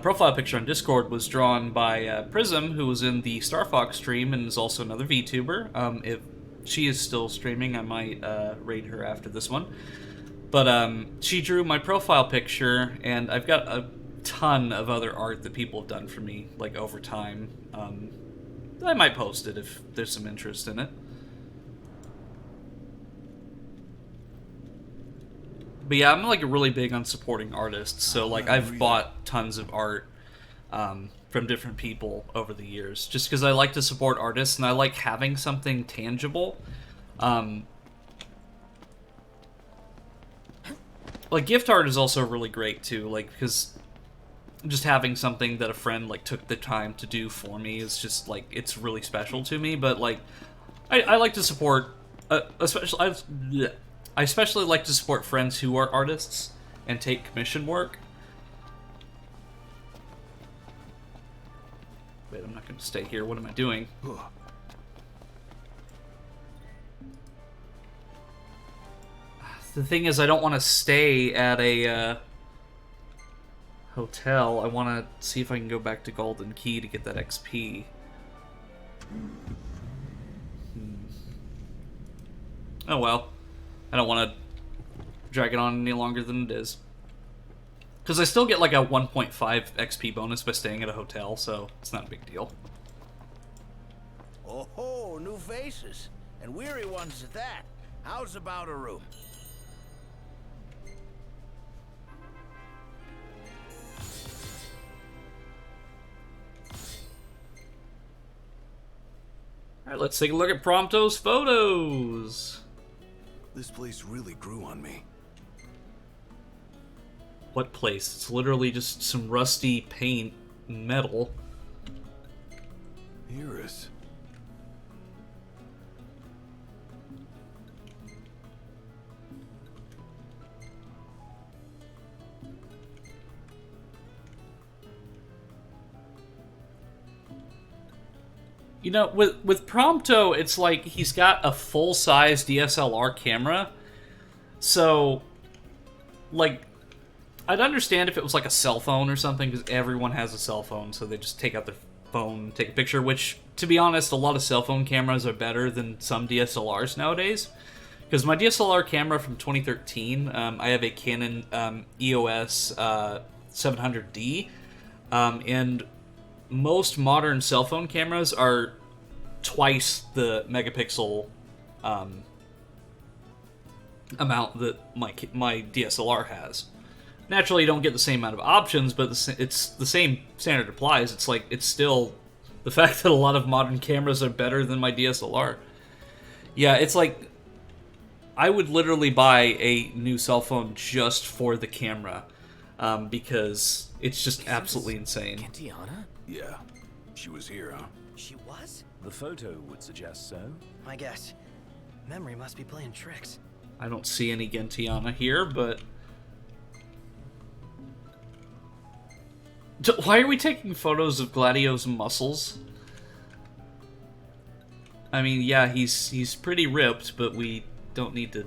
[SPEAKER 1] profile picture on Discord was drawn by Prism, who was in the Star Fox stream and is also another VTuber. If she is still streaming, I might raid her after this one. But she drew my profile picture, and I've got a ton of other art that people have done for me, like, over time. I might post it if there's some interest in it. But yeah, I'm, like, really big on supporting artists, so, like, I've bought tons of art from different people over the years, just because I like to support artists, and I like having something tangible. Like, gift art is also really great, too, like, because just having something that a friend, like, took the time to do for me is just, like, it's really special to me, but, like, I like to support, I especially like to support friends who are artists and take commission work. Wait, I'm not going to stay here. What am I doing? The thing is, I don't want to stay at a hotel. I want to see if I can go back to Golden Key to get that XP. Oh well. I don't want to drag it on any longer than it is. Because I still get like a 1.5 XP bonus by staying at a hotel, so it's not a big deal.
[SPEAKER 9] Oh ho, new faces. And weary ones at that. How's about a room?
[SPEAKER 1] Alright, let's take a look at Prompto's photos.
[SPEAKER 2] This place really grew on me.
[SPEAKER 1] What place? It's literally just some rusty paint and metal.
[SPEAKER 2] Iris.
[SPEAKER 1] You know, with Prompto, it's like he's got a full-size DSLR camera. So, like, I'd understand if it was like a cell phone or something, because everyone has a cell phone, so they just take out their phone and take a picture, which, to be honest, a lot of cell phone cameras are better than some DSLRs nowadays. Because my DSLR camera from 2013, I have a Canon EOS 700D, and most modern cell phone cameras are twice the megapixel amount that my DSLR has. Naturally, you don't get the same amount of options, but it's the same standard applies. It's like, it's still the fact that a lot of modern cameras are better than my DSLR. Yeah, it's like, I would literally buy a new cell phone just for the camera, because it's just absolutely insane.
[SPEAKER 4] Gentiana?
[SPEAKER 2] Yeah. She was here, huh?
[SPEAKER 4] She was?
[SPEAKER 5] The photo would suggest so.
[SPEAKER 7] I guess. Memory must be playing tricks.
[SPEAKER 1] I don't see any Gentiana here, but... Why are we taking photos of Gladio's muscles? I mean, yeah, he's pretty ripped, but we don't need to...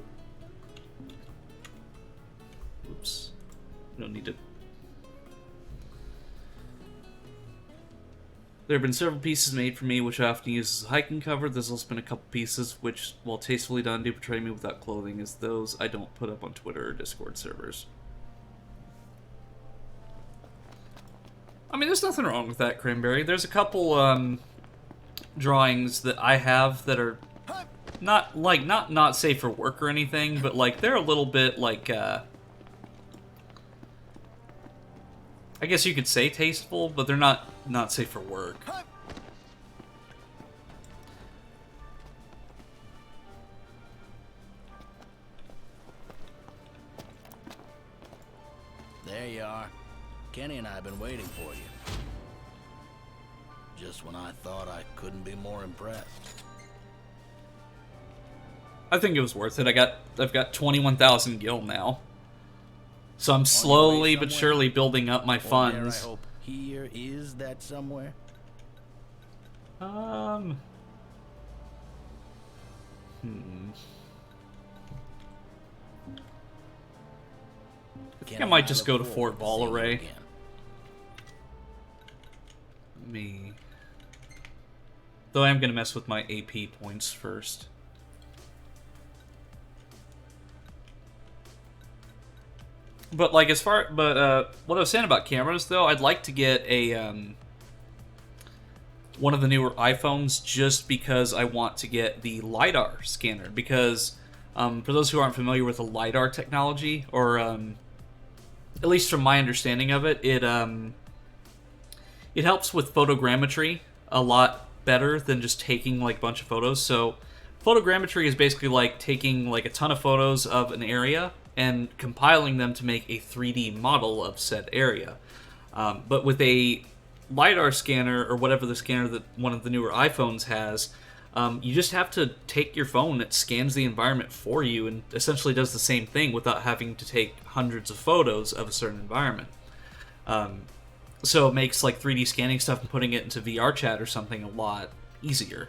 [SPEAKER 1] Oops. We don't need to... There have been several pieces made for me, which I often use as a hiking cover. There's also been a couple pieces which, while tastefully done, do portray me without clothing, as those I don't put up on Twitter or Discord servers. I mean, there's nothing wrong with that, Cranberry. There's a couple drawings that I have that are not safe for work or anything, but like they're a little bit like I guess you could say tasteful, but they're not safe for work.
[SPEAKER 9] There you are. Kenny and I have been waiting for you. Just when I thought I couldn't be more impressed.
[SPEAKER 1] I think it was worth it. I've got 21,000 gil now. So I'm slowly but surely building up my funds.
[SPEAKER 9] I hope here is that somewhere.
[SPEAKER 1] I think I might just go to Fort Valleray. Me. Though I am gonna mess with my AP points first. But like what I was saying about cameras though, I'd like to get a one of the newer iPhones just because I want to get the LiDAR scanner, because for those who aren't familiar with the LiDAR technology, or at least from my understanding of it, it helps with photogrammetry a lot better than just taking like a bunch of photos. So photogrammetry is basically like taking like a ton of photos of an area and compiling them to make a 3D model of said area. But with a LiDAR scanner, or whatever the scanner that one of the newer iPhones has, you just have to take your phone, it scans the environment for you and essentially does the same thing without having to take hundreds of photos of a certain environment. So it makes like 3D scanning stuff and putting it into VR chat or something a lot easier.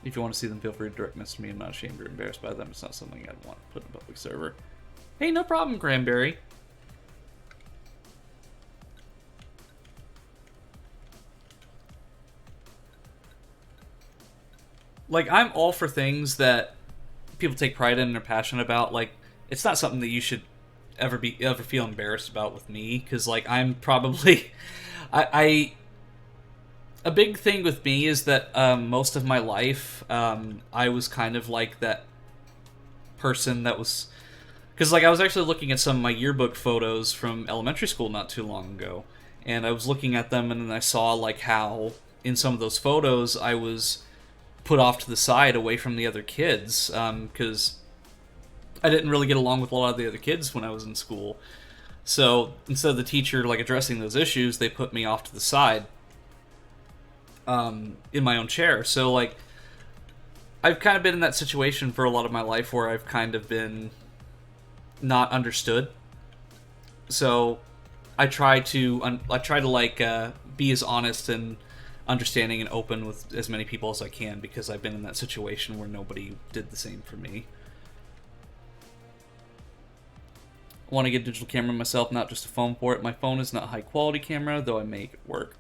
[SPEAKER 1] If you want to see them, feel free to direct message me. I'm not ashamed or embarrassed by them. It's not something I'd want to put in a public server. Hey, no problem, Granberry. Like, I'm all for things that people take pride in and are passionate about. Like, it's not something that you should ever feel embarrassed about with me, because like I'm probably I a big thing with me is that most of my life I was kind of like that person that was, because like I was actually looking at some of my yearbook photos from elementary school not too long ago, and I was looking at them and then I saw like how in some of those photos I was put off to the side away from the other kids because I didn't really get along with a lot of the other kids when I was in school. So instead of the teacher like addressing those issues, they put me off to the side in my own chair. So like I've kind of been in that situation for a lot of my life where I've kind of been not understood. So I try to like be as honest and understanding and open with as many people as I can, because I've been in that situation where nobody did the same for me. I want to get a digital camera myself, not just a phone for it. My phone is not a high quality camera, though I make it work.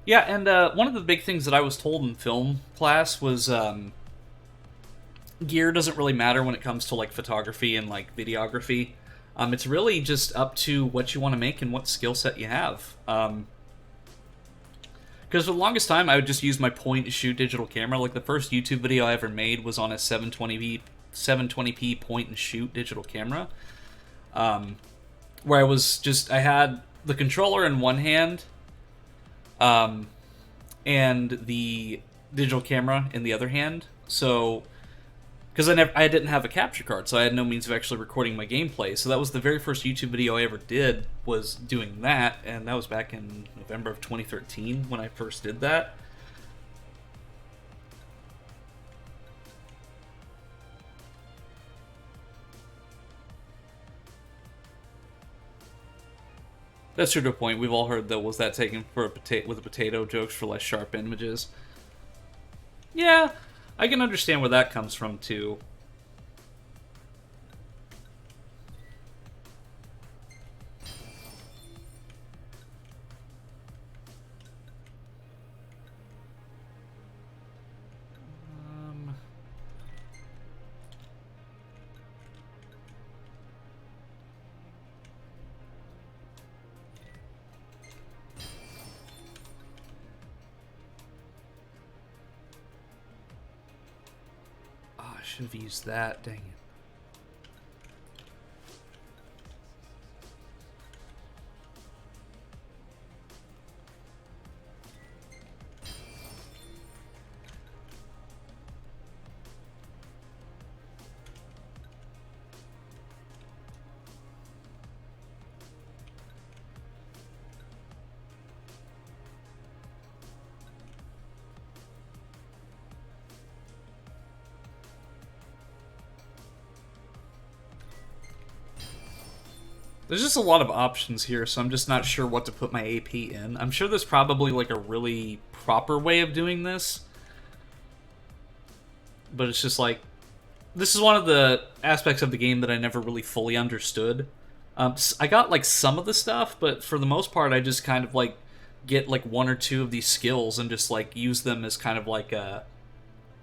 [SPEAKER 1] Yeah, and one of the big things that I was told in film class was gear doesn't really matter when it comes to like photography and like videography. It's really just up to what you want to make and what skill set you have. Because for the longest time, I would just use my point and shoot digital camera. Like the first YouTube video I ever made was on a 720p point and shoot digital camera, where I had the controller in one hand, and the digital camera in the other hand. So, because I didn't have a capture card, so I had no means of actually recording my gameplay. So that was the very first YouTube video I ever did, was doing that, and that was back in November of 2013 when I first did that. That's true to a point. We've all heard, though, was that taken for with a potato jokes for less sharp images? Yeah, I can understand where that comes from, too. Should have used that, dang it. There's just a lot of options here, so I'm just not sure what to put my AP in. I'm sure there's probably like a really proper way of doing this, but it's just like, this is one of the aspects of the game that I never really fully understood. I got like some of the stuff, but for the most part I just kind of like get like one or two of these skills and just like use them as kind of like a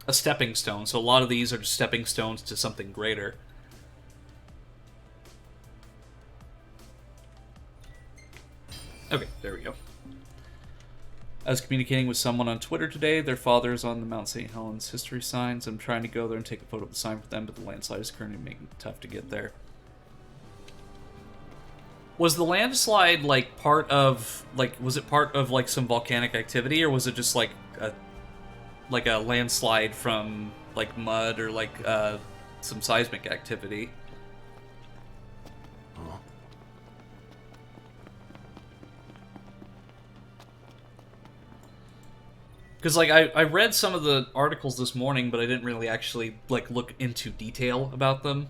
[SPEAKER 1] stepping stone. So a lot of these are just stepping stones to something greater. Okay, there we go. I was communicating with someone on Twitter today. Their father is on the Mount St. Helens history signs. I'm trying to go there and take a photo of the sign for them, but the landslide is currently making it tough to get there. Was the landslide like part of was it part of like some volcanic activity, or was it just like a landslide from like mud or like some seismic activity? Because, like, I read some of the articles this morning, but I didn't really actually, like, look into detail about them.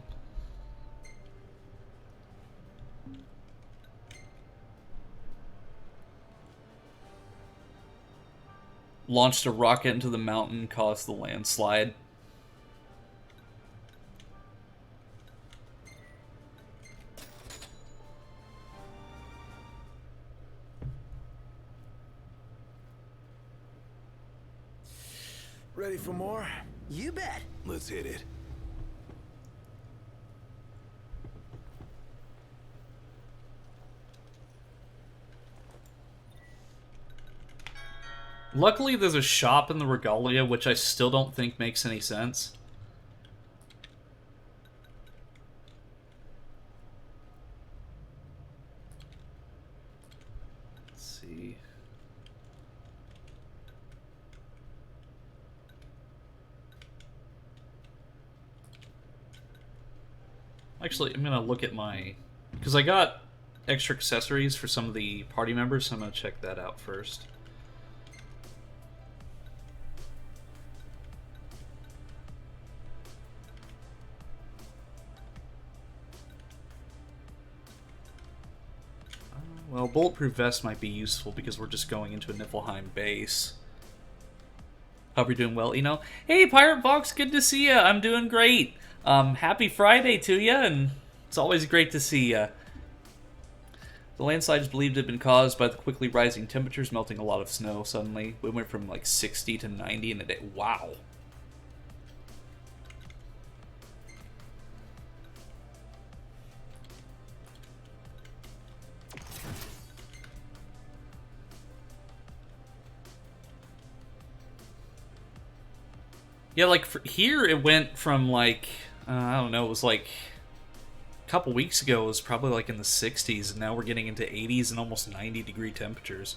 [SPEAKER 1] Launched a rocket into the mountain, caused the landslide.
[SPEAKER 4] Ready for more?
[SPEAKER 7] You bet.
[SPEAKER 2] Let's hit it.
[SPEAKER 1] Luckily, there's a shop in the Regalia, which I still don't think makes any sense. Let's see. Actually, I'm gonna look at my... Because I got extra accessories for some of the party members, so I'm gonna check that out first. Well, bulletproof vest might be useful because we're just going into a Niflheim base. Hope you're doing well, Eno. Hey, Pirate Fox, good to see ya. I'm doing great. Happy Friday to ya, and it's always great to see ya. The landslide is believed to have been caused by the quickly rising temperatures melting a lot of snow suddenly. We went from like 60 to 90 in a day. Wow. Yeah, like, here it went from, like, I don't know, it was like, a couple weeks ago it was probably, like, in the 60s, and now we're getting into 80s and almost 90-degree temperatures.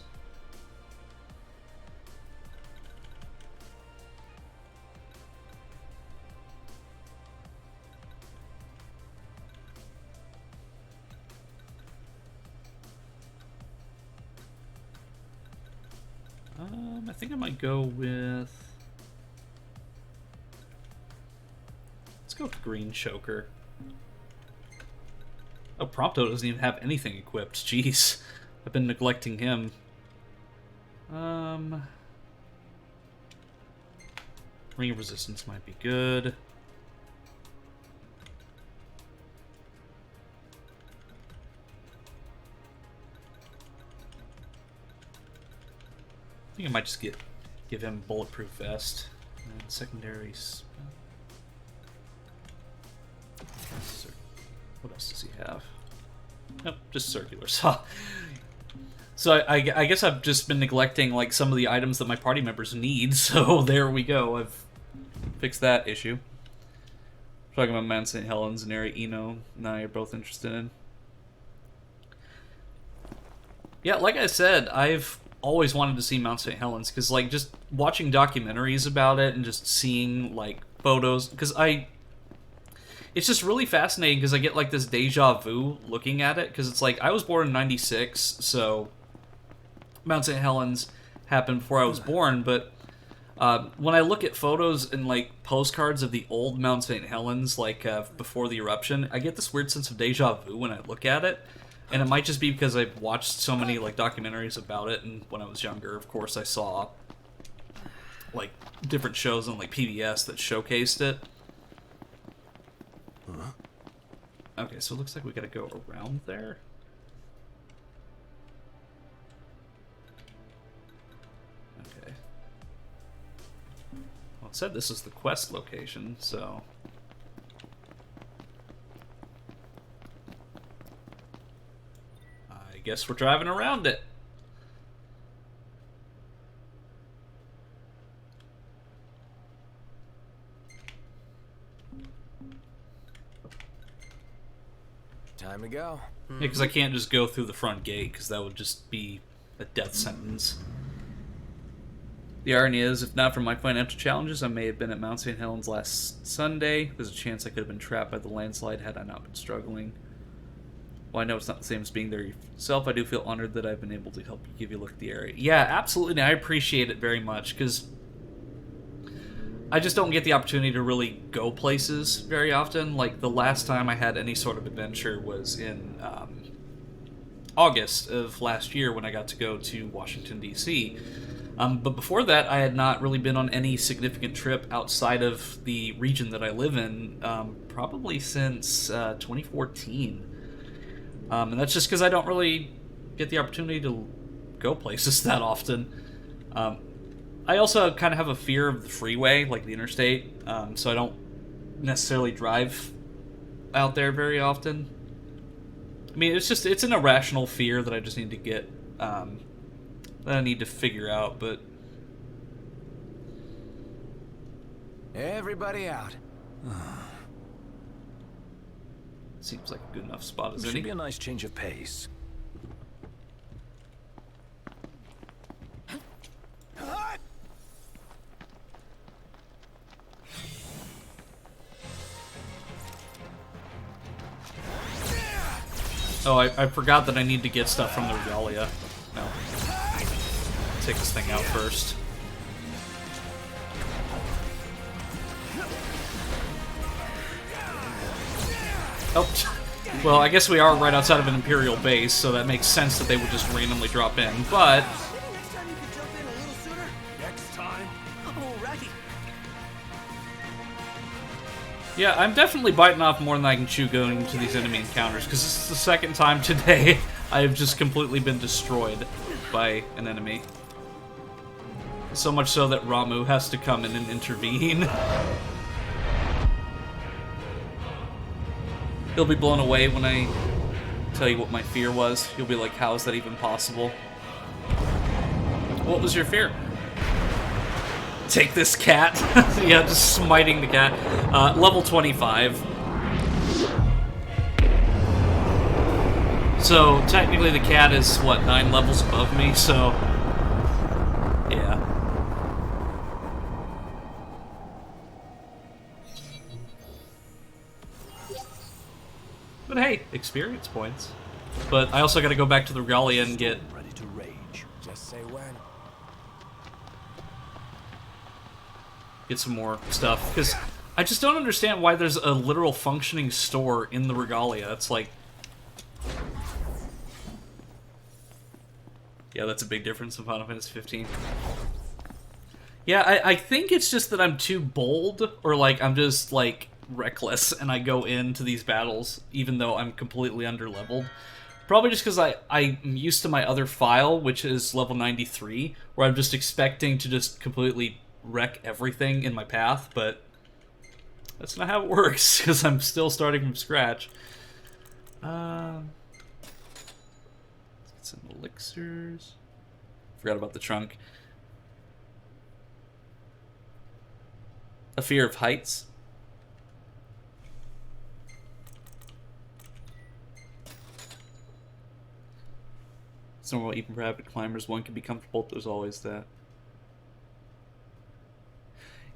[SPEAKER 1] I think I might go with... Let's go with Green Choker. Oh, Prompto doesn't even have anything equipped. Jeez. I've been neglecting him. Ring of Resistance might be good. I think I might just give him Bulletproof Vest. And secondaries. What else does he have? Nope, just circular saw. So I guess I've just been neglecting like some of the items that my party members need. So there we go. I've fixed that issue. Talking about Mount St. Helens, an area Eno and I are both interested in. Yeah, like I said, I've always wanted to see Mount St. Helens because like just watching documentaries about it and just seeing like photos because it's just really fascinating because I get like this deja vu looking at it because it's like I was born in '96, so Mount St. Helens happened before I was born, but when I look at photos and like postcards of the old Mount St. Helens, like before the eruption, I get this weird sense of deja vu when I look at it. And it might just be because I've watched so many like documentaries about it, and when I was younger, of course, I saw like different shows on like PBS that showcased it. Okay, so it looks like we gotta go around there. Okay. Well, it said this is the quest location, so... I guess we're driving around it.
[SPEAKER 4] Time to go.
[SPEAKER 1] Yeah, because I can't just go through the front gate, because that would just be a death sentence. The irony is, if not for my financial challenges, I may have been at Mount St. Helens last Sunday. There's a chance I could have been trapped by the landslide had I not been struggling. Well, I know it's not the same as being there yourself. I do feel honored that I've been able to help you give you a look at the area. Yeah, absolutely. I appreciate it very much, because I just don't get the opportunity to really go places very often. Like, the last time I had any sort of adventure was in August of last year when I got to go to Washington, D.C. But before that, I had not really been on any significant trip outside of the region that I live in, probably since 2014. And that's just because I don't really get the opportunity to go places that often. I also kind of have a fear of the freeway, like the interstate, so I don't necessarily drive out there very often. I mean, it's an irrational fear that I just need to get, that I need to figure out, but...
[SPEAKER 7] Everybody out.
[SPEAKER 1] Seems like a good enough spot as any.
[SPEAKER 5] Should be a nice change of pace.
[SPEAKER 1] Oh, I forgot that I need to get stuff from the regalia. No. Take this thing out first. Oh, well, I guess we are right outside of an Imperial base, so that makes sense that they would just randomly drop in, but...
[SPEAKER 7] Next time you could jump in a little sooner?
[SPEAKER 6] Next time?
[SPEAKER 7] Alrighty.
[SPEAKER 1] Yeah, I'm definitely biting off more than I can chew going into these enemy encounters, because this is the second time today I have just completely been destroyed by an enemy. So much so that Ramu has to come in and intervene. He'll be blown away when I tell you what my fear was. You'll be like, how is that even possible? What was your fear? Take this cat. Yeah, just smiting the cat. Level 25. So, technically the cat is, what, 9 levels above me, so... yeah. But hey, experience points. But I also gotta go back to the regalia and get...
[SPEAKER 5] ready to rage.
[SPEAKER 4] Just say when.
[SPEAKER 1] Get some more stuff, because I just don't understand why there's a literal functioning store in the regalia. It's like... yeah, that's a big difference in Final Fantasy 15. Yeah, I think it's just that I'm too bold, or like, I'm just, like, reckless, and I go into these battles, even though I'm completely underleveled. Probably just because I'm used to my other file, which is level 93, where I'm just expecting to just completely wreck everything in my path, but that's not how it works, because I'm still starting from scratch. Let's get some elixirs. Forgot about the trunk. A fear of heights. It's normal even for avid climbers. One can be comfortable, there's always that.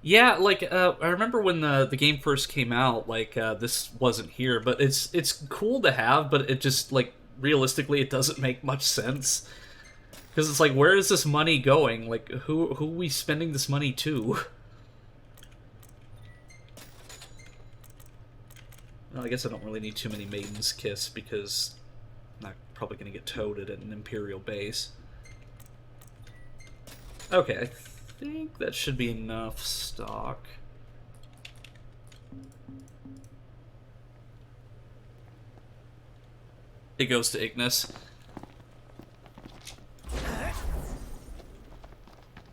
[SPEAKER 1] Yeah, like, I remember when the game first came out, like, this wasn't here, but it's cool to have, but it just, like, realistically, it doesn't make much sense. Because it's like, where is this money going? Like, who are we spending this money to? Well, I guess I don't really need too many Maiden's Kiss, because I'm not probably going to get toted at an Imperial base. Okay, I think that should be enough stock. It goes to Ignis.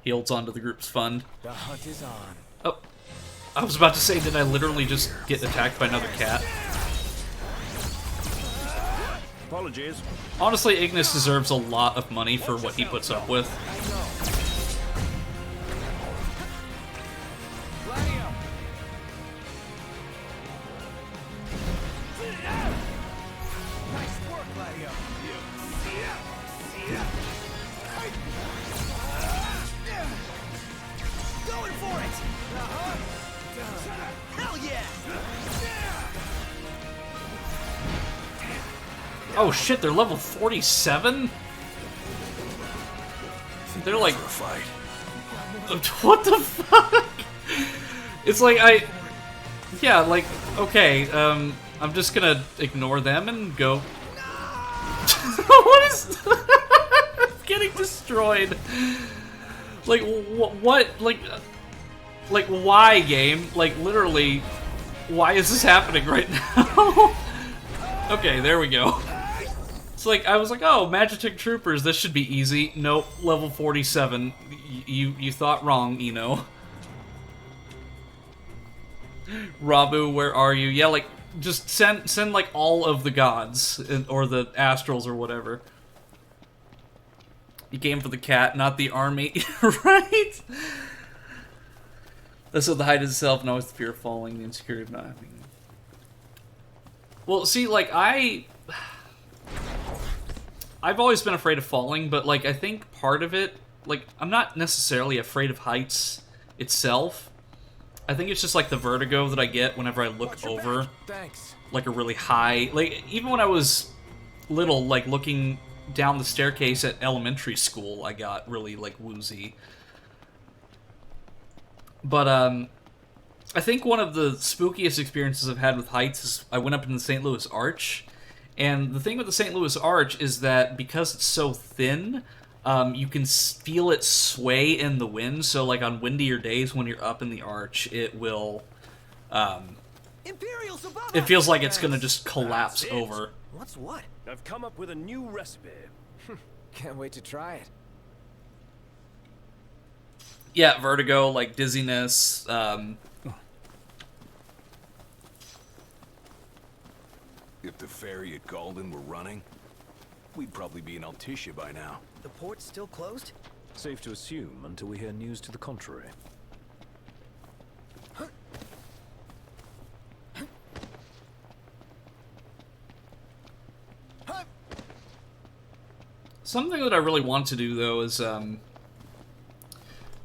[SPEAKER 1] He holds on to the group's fund.
[SPEAKER 4] The hunt is on.
[SPEAKER 1] Oh, I was about to say, did I literally just get attacked by another cat?
[SPEAKER 6] Apologies.
[SPEAKER 1] Honestly, Ignis deserves a lot of money for what he puts up with. Oh shit, they're level 47? They're like...
[SPEAKER 2] For a fight.
[SPEAKER 1] What the fuck? It's like, yeah, like, okay, I'm just gonna ignore them and go... What is... I'm getting destroyed. Like, what? Like, why, game? Like, literally, why is this happening right now? Okay, there we go. It's like, I was like, oh, Magitek Troopers, this should be easy. Nope, level 47. You thought wrong, Eno. Rabu, where are you? Yeah, like, just send like all of the gods, or the astrals, or whatever. You came for the cat, not the army, right? That's what the height itself, and always the fear of falling, the insecurity of not having. Well, see, like, I've always been afraid of falling, but, like, I think part of it, like, I'm not necessarily afraid of heights itself. I think it's just, like, the vertigo that I get whenever I look over, like, a really high... Like, even when I was little, like, looking down the staircase at elementary school, I got really, like, woozy. But, I think one of the spookiest experiences I've had with heights is I went up in the St. Louis Arch. And the thing with the St. Louis Arch is that because it's so thin, you can feel it sway in the wind. So, like, on windier days when you're up in the arch, it will, it feels like it's gonna just collapse over.
[SPEAKER 4] What's what?
[SPEAKER 5] I've come up with a new recipe.
[SPEAKER 4] Can't wait to try it.
[SPEAKER 1] Yeah, vertigo, like dizziness,
[SPEAKER 2] If the ferry at Galden were running, we'd probably be in Altissia by now.
[SPEAKER 7] The port's still closed?
[SPEAKER 5] Safe to assume until we hear news to the contrary.
[SPEAKER 1] Something that I really want to do, though, is,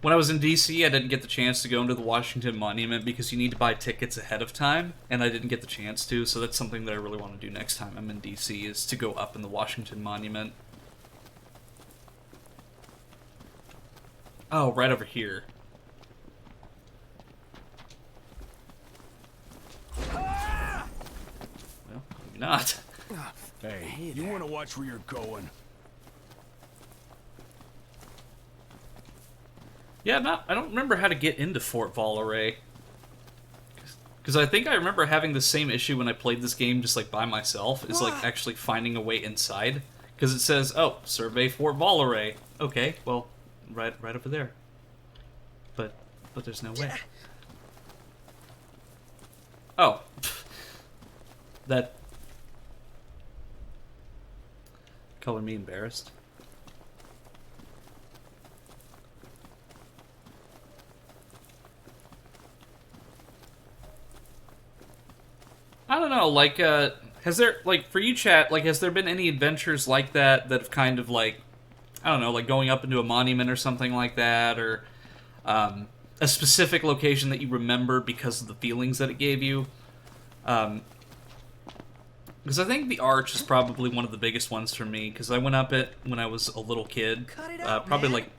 [SPEAKER 1] when I was in DC, I didn't get the chance to go into the Washington Monument because you need to buy tickets ahead of time, and I didn't get the chance to, so that's something that I really want to do next time I'm in DC, is to go up in the Washington Monument. Oh, right over here. Well, maybe not.
[SPEAKER 2] Hey, you want to watch where you're going?
[SPEAKER 1] Yeah, I don't remember how to get into Fort Valeray. Because I think I remember having the same issue when I played this game just, like, by myself, is, like, actually finding a way inside. Because it says, oh, survey Fort Valeray. Okay, well, right over there. But there's no way. Oh. That... Color me embarrassed. I don't know, like, has there, like, for you, chat, like, has there been any adventures like that that have kind of, like, I don't know, like going up into a monument or something like that, or a specific location that you remember because of the feelings that it gave you? Because I think the Arch is probably one of the biggest ones for me, because I went up it when I was a little kid, probably, like,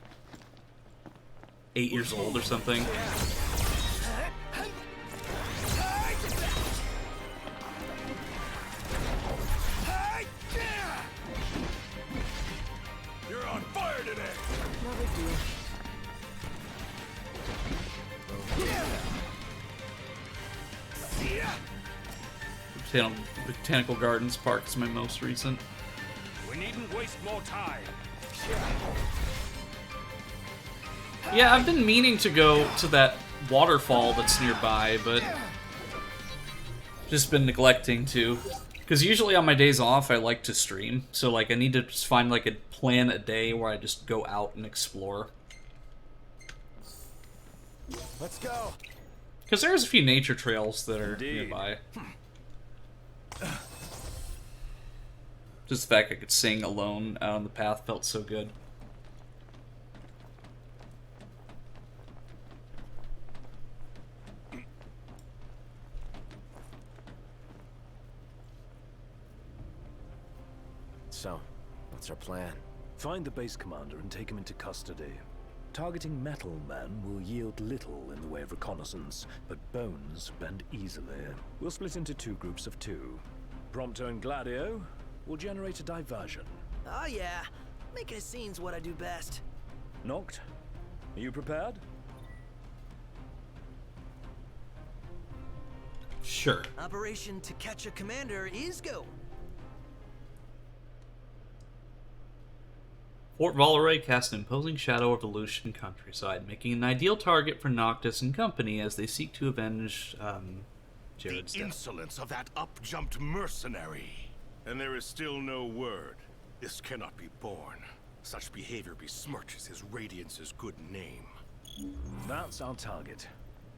[SPEAKER 1] 8 years old or something. Botanical Gardens Park is my most recent.
[SPEAKER 2] We needn't waste more time.
[SPEAKER 1] Yeah, I've been meaning to go to that waterfall that's nearby, but just been neglecting to. Because usually on my days off, I like to stream, so like I need to just find like plan a day where I just go out and explore.
[SPEAKER 4] Let's go.
[SPEAKER 1] Because there's a few nature trails that are nearby. Just the fact I could sing alone out on the path felt so good.
[SPEAKER 4] So, what's our plan?
[SPEAKER 5] Find the base commander and take him into custody. Targeting metal men will yield little in the way of reconnaissance, but bones bend easily. We'll split into 2 groups of 2. Prompto and Gladio will generate a diversion.
[SPEAKER 7] Oh yeah, making a scene's what I do best.
[SPEAKER 5] Noct, are you prepared?
[SPEAKER 1] Sure.
[SPEAKER 7] Operation To Catch a Commander is go.
[SPEAKER 1] Fort Valeray casts an imposing shadow over the Lucian countryside, making an ideal target for Noctis and company as they seek to avenge Jared's death.
[SPEAKER 10] Insolence of that up-jumped mercenary. And there is still no word. This cannot be borne. Such behavior besmirches his Radiance's good name.
[SPEAKER 5] That's our target.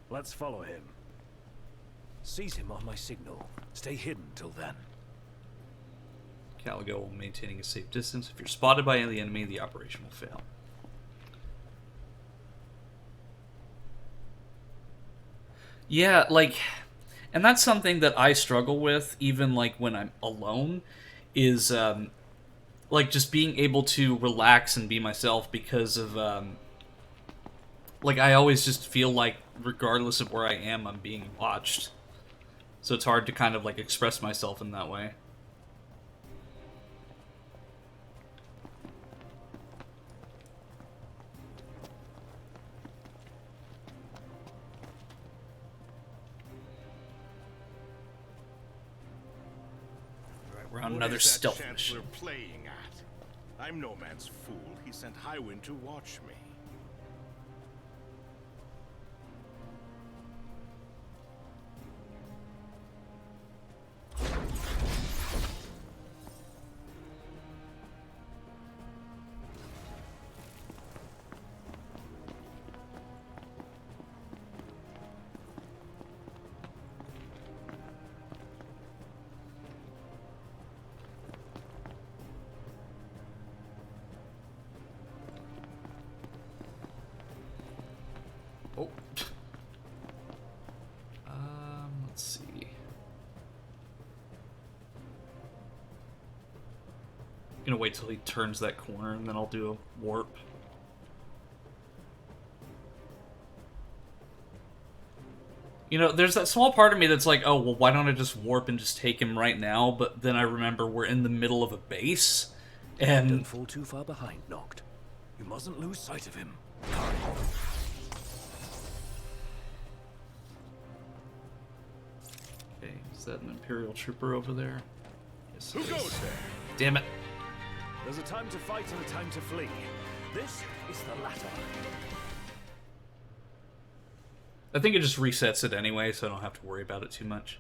[SPEAKER 5] Let's follow him. Seize him on my signal. Stay hidden till then.
[SPEAKER 1] Caligo while maintaining a safe distance. If you're spotted by the enemy, the operation will fail. Yeah, like, and that's something that I struggle with, even like when I'm alone, is like just being able to relax and be myself because of like I always just feel like regardless of where I am, I'm being watched. So it's hard to kind of like express myself in that way. We're on another stealth mission.
[SPEAKER 10] Chancellor playing at? I'm no man's fool. He sent Highwind to watch me.
[SPEAKER 1] Oh. Let's see. Gonna wait till he turns that corner and then I'll do a warp. You know, there's that small part of me that's like, oh, well, why don't I just warp and just take him right now? But then I remember we're in the middle of a base, and...
[SPEAKER 5] Don't fall too far behind, Noct. You mustn't lose sight of him.
[SPEAKER 1] Okay, is that an Imperial trooper over there? Yes,
[SPEAKER 10] Who goes there?
[SPEAKER 1] Damn it.
[SPEAKER 5] There's a time to fight and a time to flee. This is the latter.
[SPEAKER 1] I think it just resets it anyway, so I don't have to worry about it too much.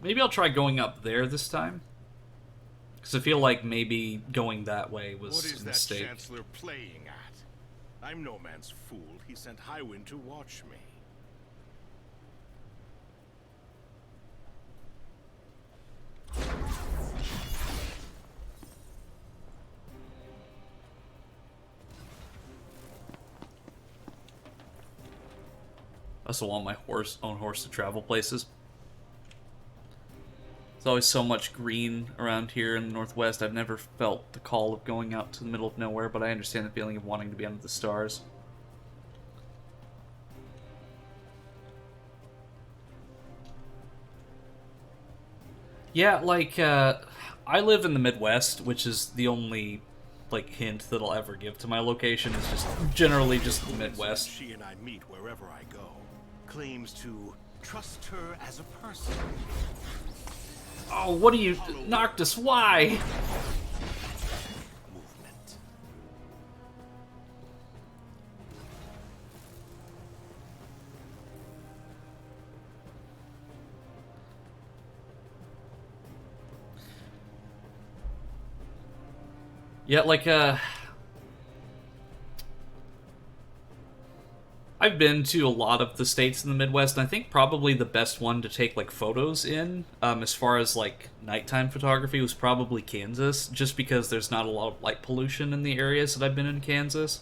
[SPEAKER 1] Maybe I'll try going up there this time. Because I feel like maybe going that way was
[SPEAKER 10] What is
[SPEAKER 1] a
[SPEAKER 10] that
[SPEAKER 1] mistake.
[SPEAKER 10] Chancellor playing at? I'm no man's fool. He sent Highwind to watch me.
[SPEAKER 1] I also want my own horse to travel places. There's always so much green around here in the Northwest. I've never felt the call of going out to the middle of nowhere, but I understand the feeling of wanting to be under the stars. Yeah, like, I live in the Midwest, which is the only, like, hint that I'll ever give to my location is just generally just the Midwest.
[SPEAKER 10] She and I meet wherever I go. Claims to trust her as a person.
[SPEAKER 1] Oh, what do you... Noctis, why?
[SPEAKER 10] Movement.
[SPEAKER 1] Yeah, like, I've been to a lot of the states in the Midwest, and I think probably the best one to take like photos in, as far as like nighttime photography, was probably Kansas, just because there's not a lot of light pollution in the areas that I've been in Kansas.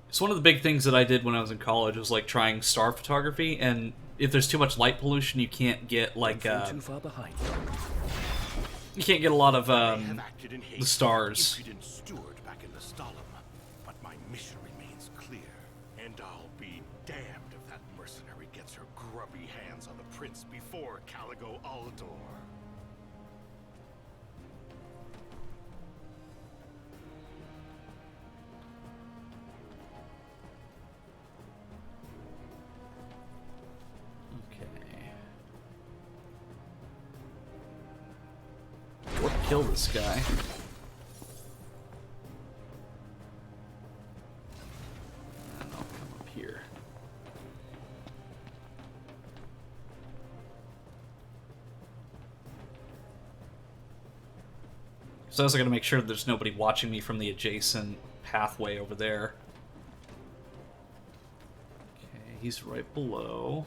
[SPEAKER 1] It's one of the big things that I did when I was in college was like trying star photography, and if there's too much light pollution, you can't get like
[SPEAKER 5] too far behind.
[SPEAKER 1] you can't get a lot of the stars.
[SPEAKER 10] Steward back in the Stalin, but my mission remains clear, and I'll be damned if that mercenary gets her grubby hands on the prince before Caligo Aldor.
[SPEAKER 1] What kill this guy? And I'll come up here. So I also gotta make sure there's nobody watching me from the adjacent pathway over there. Okay, he's right below.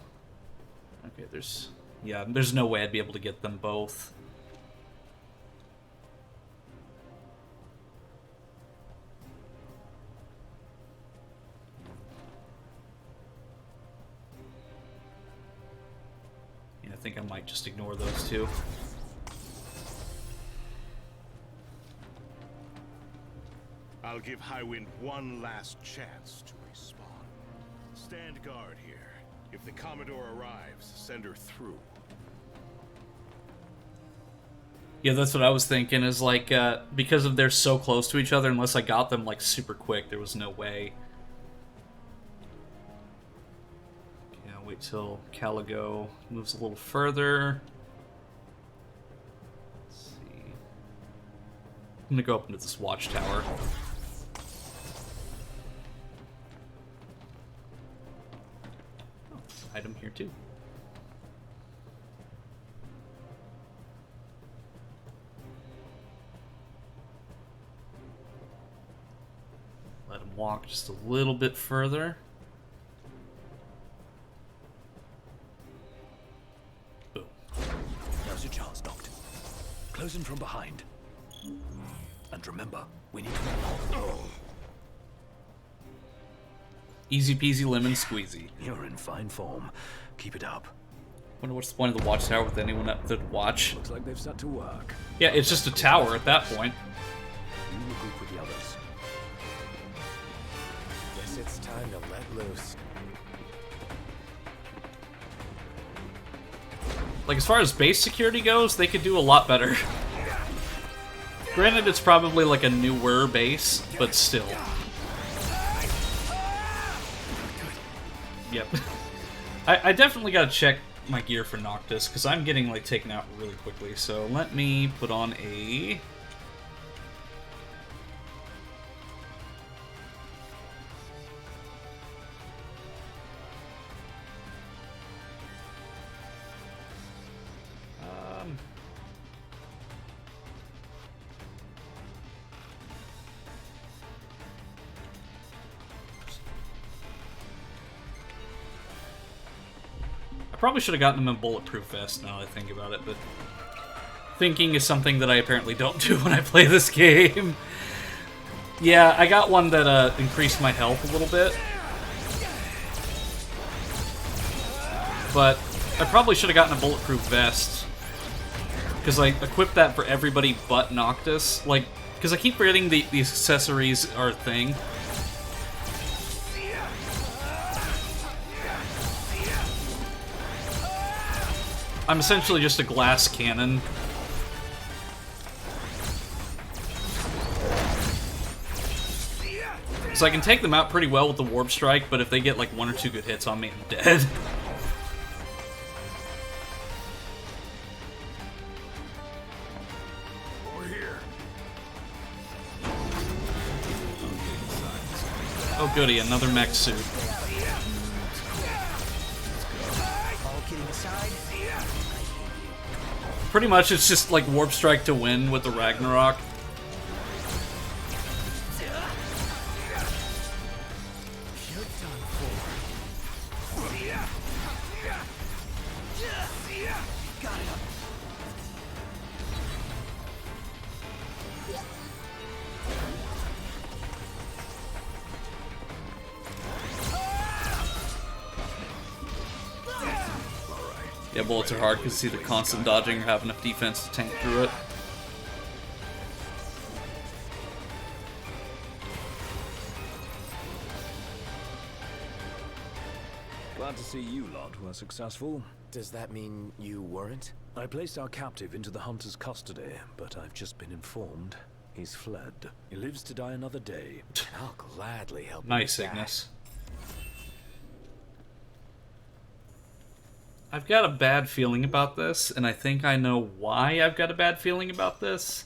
[SPEAKER 1] Okay, there's no way I'd be able to get them both. I think I might just ignore those two.
[SPEAKER 10] I'll give Highwind one last chance to respawn. Stand guard here. If the Commodore arrives, send her through.
[SPEAKER 1] Yeah, that's what I was thinking, is like, because of they're so close to each other, unless I got them like super quick, there was no way. Wait till Caligo moves a little further. Let's see. I'm gonna go up into this watchtower. Oh, item here too. Let him walk just a little bit further.
[SPEAKER 5] Now's your chance, Doctor. Close in from behind. And remember, we need to...
[SPEAKER 1] Easy peasy lemon squeezy.
[SPEAKER 5] You're in fine form. Keep it up.
[SPEAKER 1] Wonder what's the point of the watchtower with anyone up there to watch.
[SPEAKER 5] Looks like they've set to work.
[SPEAKER 1] Yeah, it's just a tower at that point.
[SPEAKER 5] You regroup with the others.
[SPEAKER 4] Guess it's time to let loose.
[SPEAKER 1] Like, as far as base security goes, they could do a lot better. Granted, it's probably like a newer base, but still. Yep. I definitely gotta check my gear for Noctis, because I'm getting, like, taken out really quickly. So let me put on a... I probably should have gotten them a bulletproof vest now that I think about it, but thinking is something that I apparently don't do when I play this game. Yeah, I got one that increased my health a little bit. But I probably should have gotten a bulletproof vest. Because I equipped that for everybody but Noctis. Like, because I keep forgetting the accessories are a thing. I'm essentially just a glass cannon. So I can take them out pretty well with the Warp Strike, but if they get like 1 or 2 good hits on me, I'm dead.
[SPEAKER 10] Over here.
[SPEAKER 1] Oh goody, another mech suit. pretty much it's just like Warp Strike to win with the Ragnarok. Yeah, bullets are hard because either constant dodging or have enough defense to tank through it.
[SPEAKER 5] Glad to see you lot were successful.
[SPEAKER 4] Does that mean you weren't?
[SPEAKER 5] I placed our captive into the hunter's custody, but I've just been informed he's fled. He lives to die another day.
[SPEAKER 4] I'll gladly help you
[SPEAKER 1] Nice,
[SPEAKER 4] with that.
[SPEAKER 1] Ignis. I've got a bad feeling about this, and I think I know why I've got a bad feeling about this.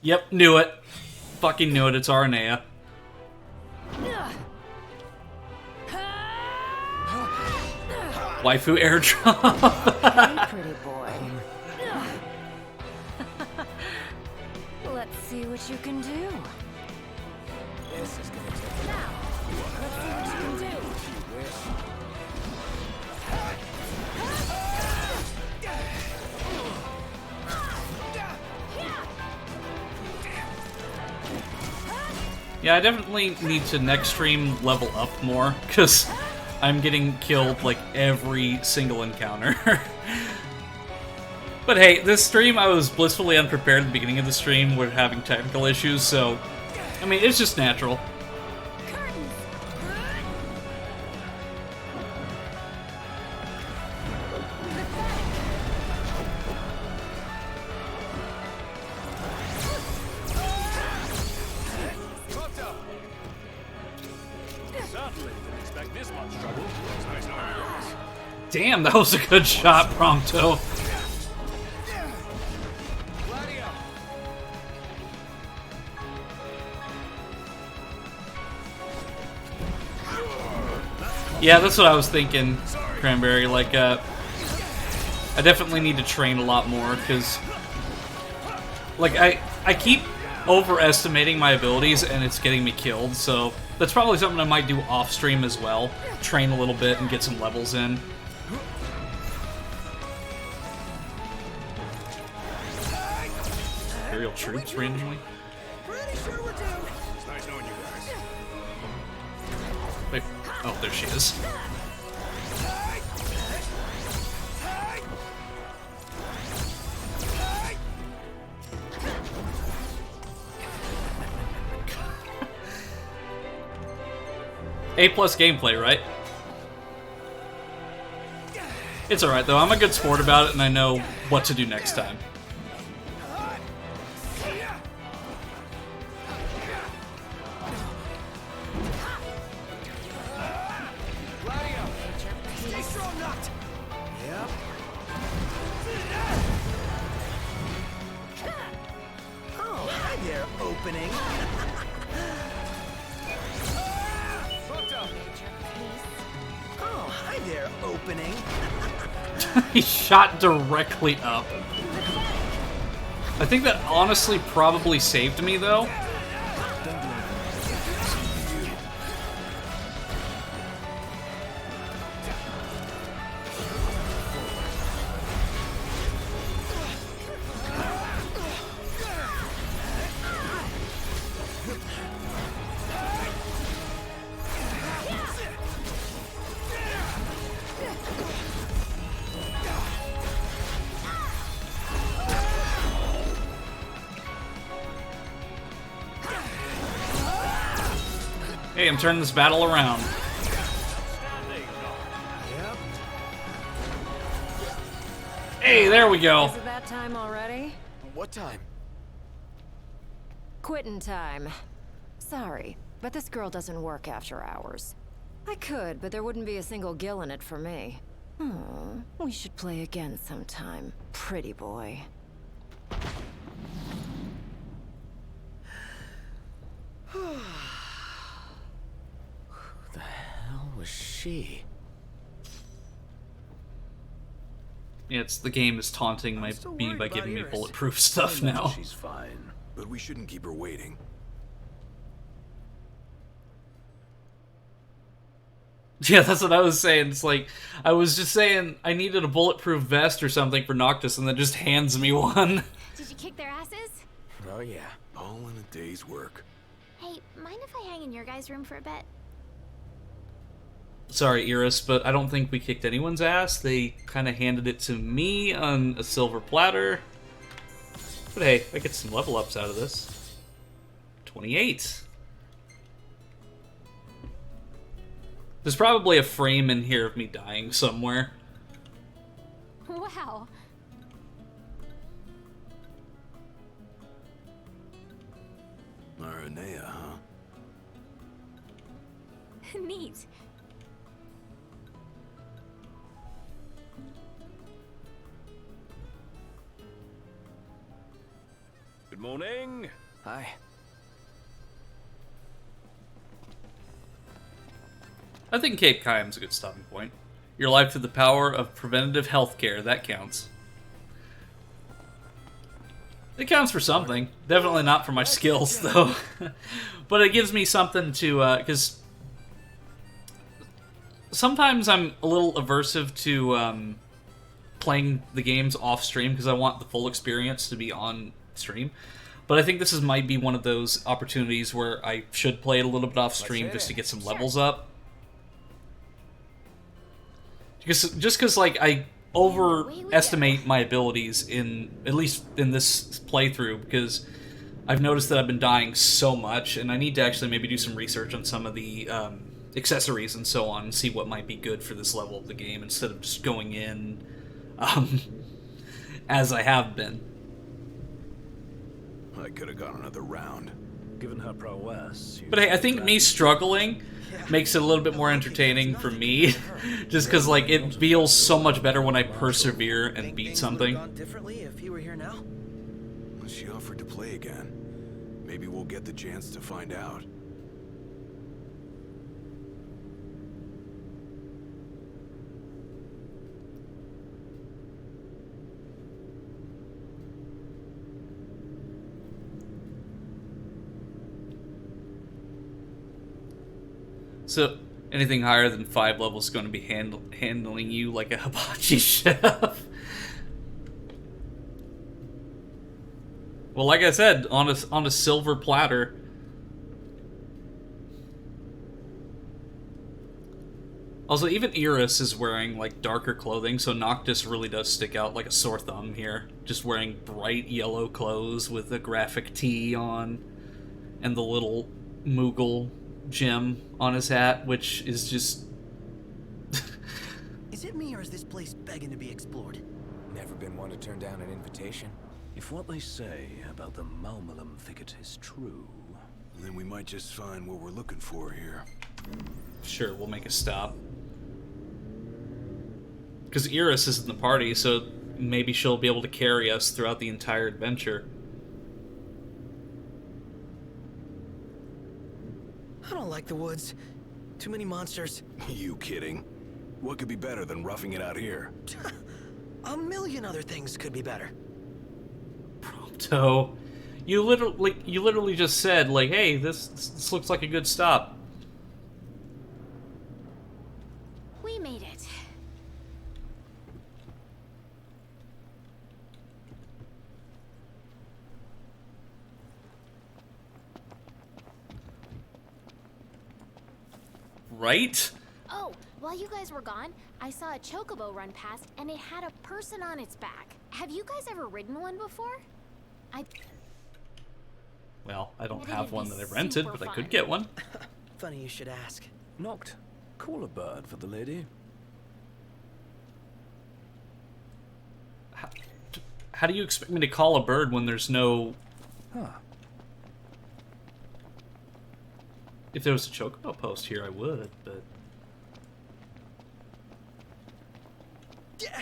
[SPEAKER 1] Yep, knew it. Fucking knew it, it's Aranea. Waifu airdrop.
[SPEAKER 11] Hey, pretty boy. Let's see what you can do.
[SPEAKER 4] This is gonna take
[SPEAKER 11] Now, let's see what you can do.
[SPEAKER 4] you wish.
[SPEAKER 1] Yeah, I definitely need to next stream level up more, because I'm getting killed like every single encounter. But hey, this stream I was blissfully unprepared at the beginning of the stream with having technical issues, so I mean, it's just natural.
[SPEAKER 10] Certainly didn't expect this much trouble. It's nice knowing you guys.
[SPEAKER 1] Damn, that was a good shot, Prompto. Yeah, that's what I was thinking, Cranberry. Like, I definitely need to train a lot more, because, like, I keep overestimating my abilities, and it's getting me killed, so that's probably something I might do off-stream as well. Train a little bit and get some levels in. Imperial troops, randomly?
[SPEAKER 10] It's nice knowing you guys.
[SPEAKER 1] Wait, oh, there she is. A+ gameplay, right? It's alright though, I'm a good sport about it and I know what to do next time.
[SPEAKER 7] Oh, hi there, opening. Oh, hi there, opening.
[SPEAKER 1] He shot directly up. I think that honestly probably saved me though. Hey, I'm turning this battle around. Hey, there we go.
[SPEAKER 11] Is it that time already?
[SPEAKER 4] What time?
[SPEAKER 11] Quitting time. Sorry, but this girl doesn't work after hours. I could, but there wouldn't be a single gill in it for me. Oh, we should play again sometime, pretty boy.
[SPEAKER 4] was she?
[SPEAKER 1] Yeah, it's the game is taunting me by giving me bulletproof stuff now.
[SPEAKER 5] She's fine.
[SPEAKER 2] But we shouldn't keep her waiting.
[SPEAKER 1] Yeah, that's what I was saying. It's like, I was just saying I needed a bulletproof vest or something for Noctis, and then just hands me one.
[SPEAKER 3] Did you kick their asses?
[SPEAKER 4] Oh yeah.
[SPEAKER 2] All in a day's work.
[SPEAKER 3] Hey, mind if I hang in your guys' room for a bit?
[SPEAKER 1] Sorry, Iris, but I don't think we kicked anyone's ass. They kind of handed it to me on a silver platter. But hey, I get some level ups out of this. 28. There's probably a frame in here of me dying somewhere.
[SPEAKER 3] Wow.
[SPEAKER 2] Aranea, huh?
[SPEAKER 3] Neat.
[SPEAKER 5] Good morning.
[SPEAKER 4] Hi.
[SPEAKER 1] I think Cape Kayam's a good stopping point. Your life to the power of preventative healthcare, that counts. It counts for something. Definitely not for my skills, though. But it gives me something to, because sometimes I'm a little aversive to playing the games off stream because I want the full experience to be on stream. But I think this might be one of those opportunities where I should play it a little bit off stream just to get some levels up. Just because, like, I overestimate my abilities at least in this playthrough, because I've noticed that I've been dying so much, and I need to actually maybe do some research on some of the accessories and so on, and see what might be good for this level of the game, instead of just going in as I have been.
[SPEAKER 2] I could have gone another round.
[SPEAKER 5] Given her prowess.
[SPEAKER 1] But hey, I think me struggling makes it a little bit more entertaining for me, just because, like, it feels so much better when I persevere and beat something.
[SPEAKER 7] Differently if you were here now?
[SPEAKER 2] She offered to play again. Maybe we'll get the chance to find out.
[SPEAKER 1] So, anything higher than 5 levels is going to be handling you like a hibachi chef. Well, like I said, on a silver platter. Also, even Iris is wearing, like, darker clothing, so Noctis really does stick out like a sore thumb here. Just wearing bright yellow clothes with a graphic tee on, and the little Moogle gem on his hat, which is just...
[SPEAKER 7] Is it me or is this place begging to be explored?
[SPEAKER 4] Never been one to turn down an invitation.
[SPEAKER 5] If what they say about the Malmalum thicket is true,
[SPEAKER 2] then we might just find what we're looking for here.
[SPEAKER 1] Sure, we'll make a stop. Because Iris is in the party, so maybe she'll be able to carry us throughout the entire adventure.
[SPEAKER 7] I don't like the woods. Too many monsters.
[SPEAKER 2] You kidding? What could be better than roughing it out here?
[SPEAKER 7] A million other things could be better.
[SPEAKER 1] Prompto, you literally just said, like, hey, this looks like a good stop.
[SPEAKER 3] We made it.
[SPEAKER 1] Right?
[SPEAKER 3] Oh, while you guys were gone, I saw a chocobo run past, and it had a person on its back. Have you guys ever ridden one before?
[SPEAKER 1] Well, I don't
[SPEAKER 3] It'd
[SPEAKER 1] have
[SPEAKER 3] be
[SPEAKER 1] one that I rented,
[SPEAKER 3] super
[SPEAKER 1] but I
[SPEAKER 3] fun.
[SPEAKER 1] could get one.
[SPEAKER 7] Funny you should ask.
[SPEAKER 5] Noct, call a bird for the lady.
[SPEAKER 1] How do you expect me to call a bird when there's no...
[SPEAKER 5] Huh.
[SPEAKER 1] If there was a chocobo post here, I would, but...
[SPEAKER 7] Yeah.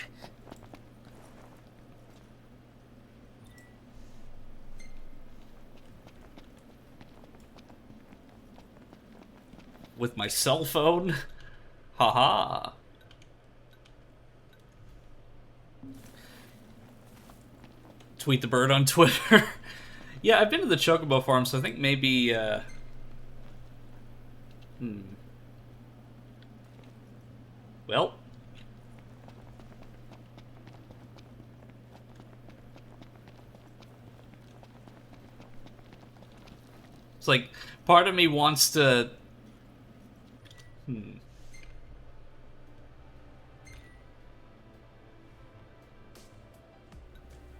[SPEAKER 1] With my cell phone? Haha. Tweet the bird on Twitter. Yeah, I've been to the Chocobo farm, so I think maybe, Well. It's like, part of me wants to...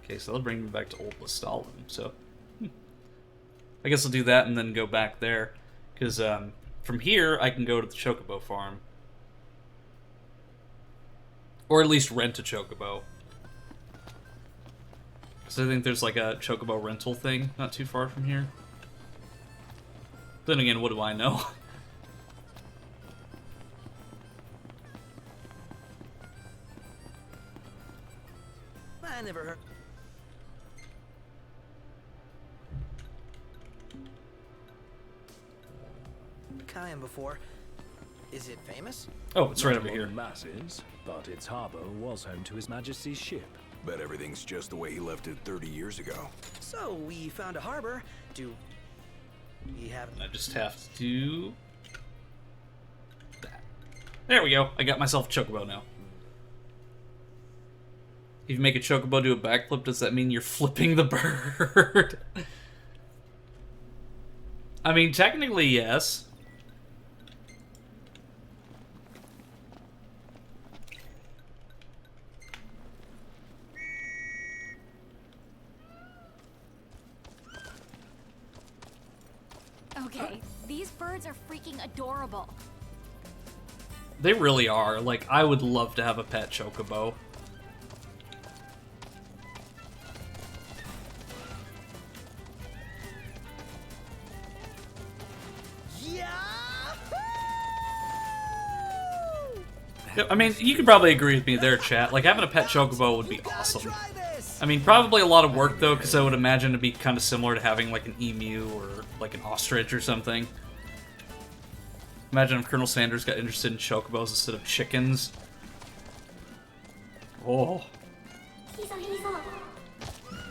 [SPEAKER 1] Okay, so they'll bring me back to Old Lestalin, so... I guess I'll do that and then go back there. Because, from here, I can go to the Chocobo farm. Or at least rent a Chocobo. Because I think there's like a Chocobo rental thing not too far from here. Then again, what do I know?
[SPEAKER 7] I never heard. Kayan before. Is it famous?
[SPEAKER 1] Oh, it's right over
[SPEAKER 5] Not
[SPEAKER 1] here.
[SPEAKER 5] among masses, but its harbor was home to His Majesty's ship.
[SPEAKER 2] Bet everything's just the way he left it 30 years ago.
[SPEAKER 7] So we found a harbor. Do we have?
[SPEAKER 1] I just have to do that. There we go. I got myself a Chocobo now. If you make a Chocobo do a backflip, does that mean you're flipping the bird? I mean, technically, yes.
[SPEAKER 3] Okay, these birds are freaking adorable.
[SPEAKER 1] They really are. Like, I would love to have a pet Chocobo. I mean, you could probably agree with me there, chat. Like, having a pet Chocobo would be awesome. I mean, probably a lot of work, though, because I would imagine it'd be kind of similar to having, like, an emu or, like, an ostrich or something. Imagine if Colonel Sanders got interested in Chocobos instead of chickens. Oh.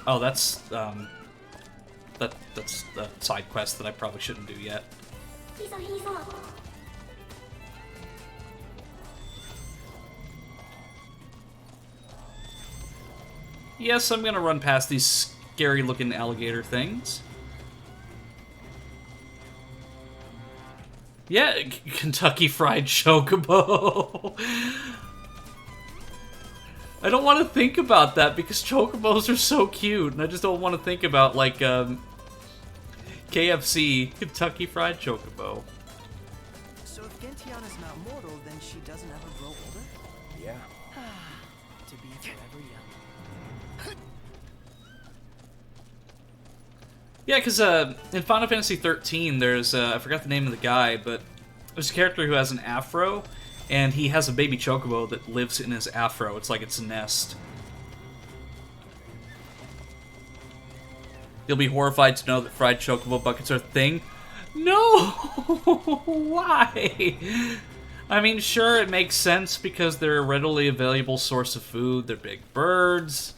[SPEAKER 1] Oh, that's a side quest that I probably shouldn't do yet. Yes, I'm gonna run past these scary-looking alligator things. Yeah, Kentucky Fried Chocobo. I don't want to think about that because Chocobos are so cute, and I just don't want to think about, like, KFC, Kentucky Fried Chocobo.
[SPEAKER 7] So if Gentiana's not mortal, then she doesn't ever grow older?
[SPEAKER 4] Yeah.
[SPEAKER 7] To be forever young.
[SPEAKER 1] Yeah, because in Final Fantasy 13, there's, I forgot the name of the guy, but there's a character who has an afro, and he has a baby Chocobo that lives in his afro. It's like its nest. You'll be horrified to know that fried Chocobo buckets are a thing. No! Why? I mean, sure, it makes sense because they're a readily available source of food. They're big birds.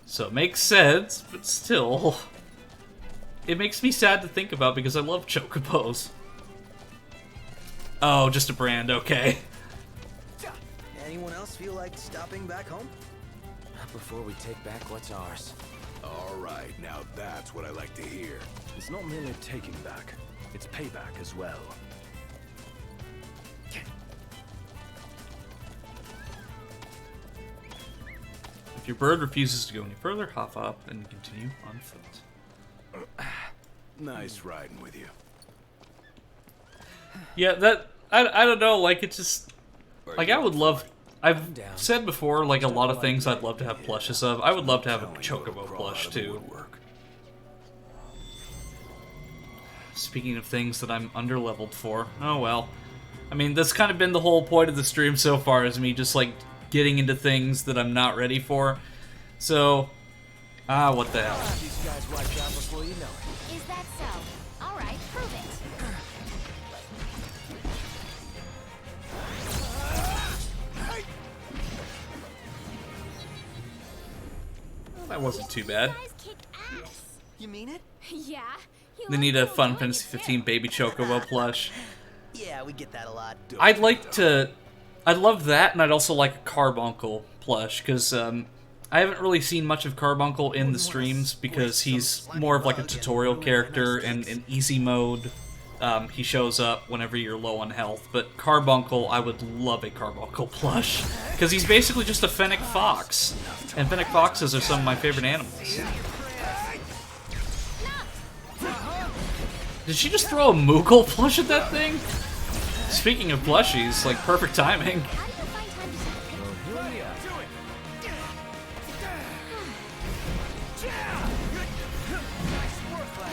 [SPEAKER 1] So it makes sense, but still... It makes me sad to think about because I love Chocobos. Oh, just a brand, okay.
[SPEAKER 7] Anyone else feel like stopping back home?
[SPEAKER 4] Not before we take back what's ours.
[SPEAKER 2] All right, now that's what I like to hear.
[SPEAKER 5] It's not merely taking back, it's payback as well.
[SPEAKER 1] If your bird refuses to go any further, hop up and continue on foot.
[SPEAKER 2] Nice riding with you.
[SPEAKER 1] Yeah, that... I don't know, like, it's just... Like, I would love... I've said before, like, a lot of things I'd love to have plushes of. I would love to have a Chocobo plush, too. Speaking of things that I'm underleveled for. Oh, well. I mean, that's kind of been the whole point of the stream so far, is me just, like, getting into things that I'm not ready for. So... what the hell.
[SPEAKER 7] These guys wipe out before you know it.
[SPEAKER 3] Is that so? Alright, prove it.
[SPEAKER 1] That wasn't too bad.
[SPEAKER 7] You mean it?
[SPEAKER 3] Yeah.
[SPEAKER 1] They need a Final Fantasy 15 Baby Chocobo plush.
[SPEAKER 7] Yeah, we get that a lot.
[SPEAKER 1] I'd love that, and I'd also like a Carbuncle plush, because I haven't really seen much of Carbuncle in the streams, because he's more of like a tutorial character, and in easy mode, he shows up whenever you're low on health. But Carbuncle, I would love a Carbuncle plush, because he's basically just a Fennec Fox, and Fennec Foxes are some of my favorite animals. Did she just throw a Moogle plush at that thing? Speaking of plushies, like, perfect timing.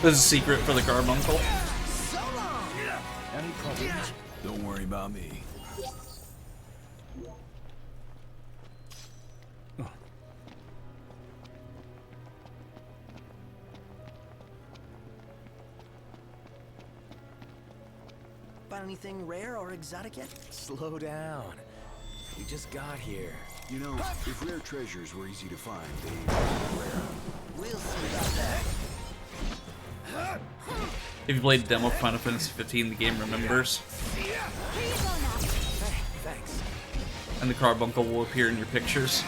[SPEAKER 1] There's a secret for the Carbuncle.
[SPEAKER 2] Any problems? Don't worry about me.
[SPEAKER 7] Find anything rare or exotic yet?
[SPEAKER 4] Slow down. We just got here.
[SPEAKER 2] You know, if rare treasures were easy to find, they'd be rare.
[SPEAKER 7] We'll see about that.
[SPEAKER 1] If you played demo for Final Fantasy 15, the game remembers.
[SPEAKER 3] Here you go now.
[SPEAKER 4] Hey, thanks.
[SPEAKER 1] And the Carbuncle will appear in your pictures.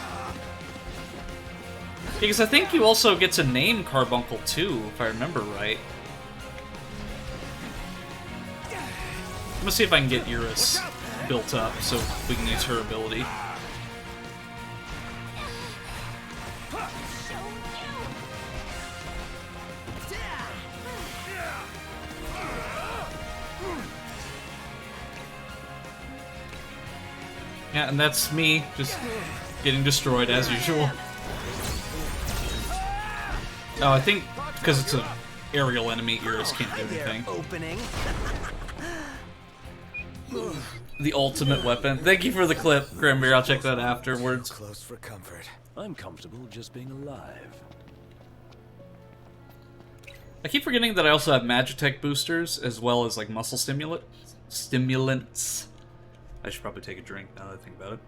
[SPEAKER 1] Because I think you also get to name Carbuncle too, if I remember right. I'm gonna see if I can get Iris built up so we can use her ability. Yeah, and that's me just getting destroyed as usual. Oh, I think because it's an aerial enemy, Iris can't do anything.
[SPEAKER 7] Opening.
[SPEAKER 1] The ultimate weapon. Thank you for the clip, Granberry. I'll check that afterwards.
[SPEAKER 4] Close for comfort.
[SPEAKER 5] I'm comfortable just being alive.
[SPEAKER 1] I keep forgetting that I also have Magitech boosters, as well as like muscle stimulants. I should probably take a drink now that I think about it.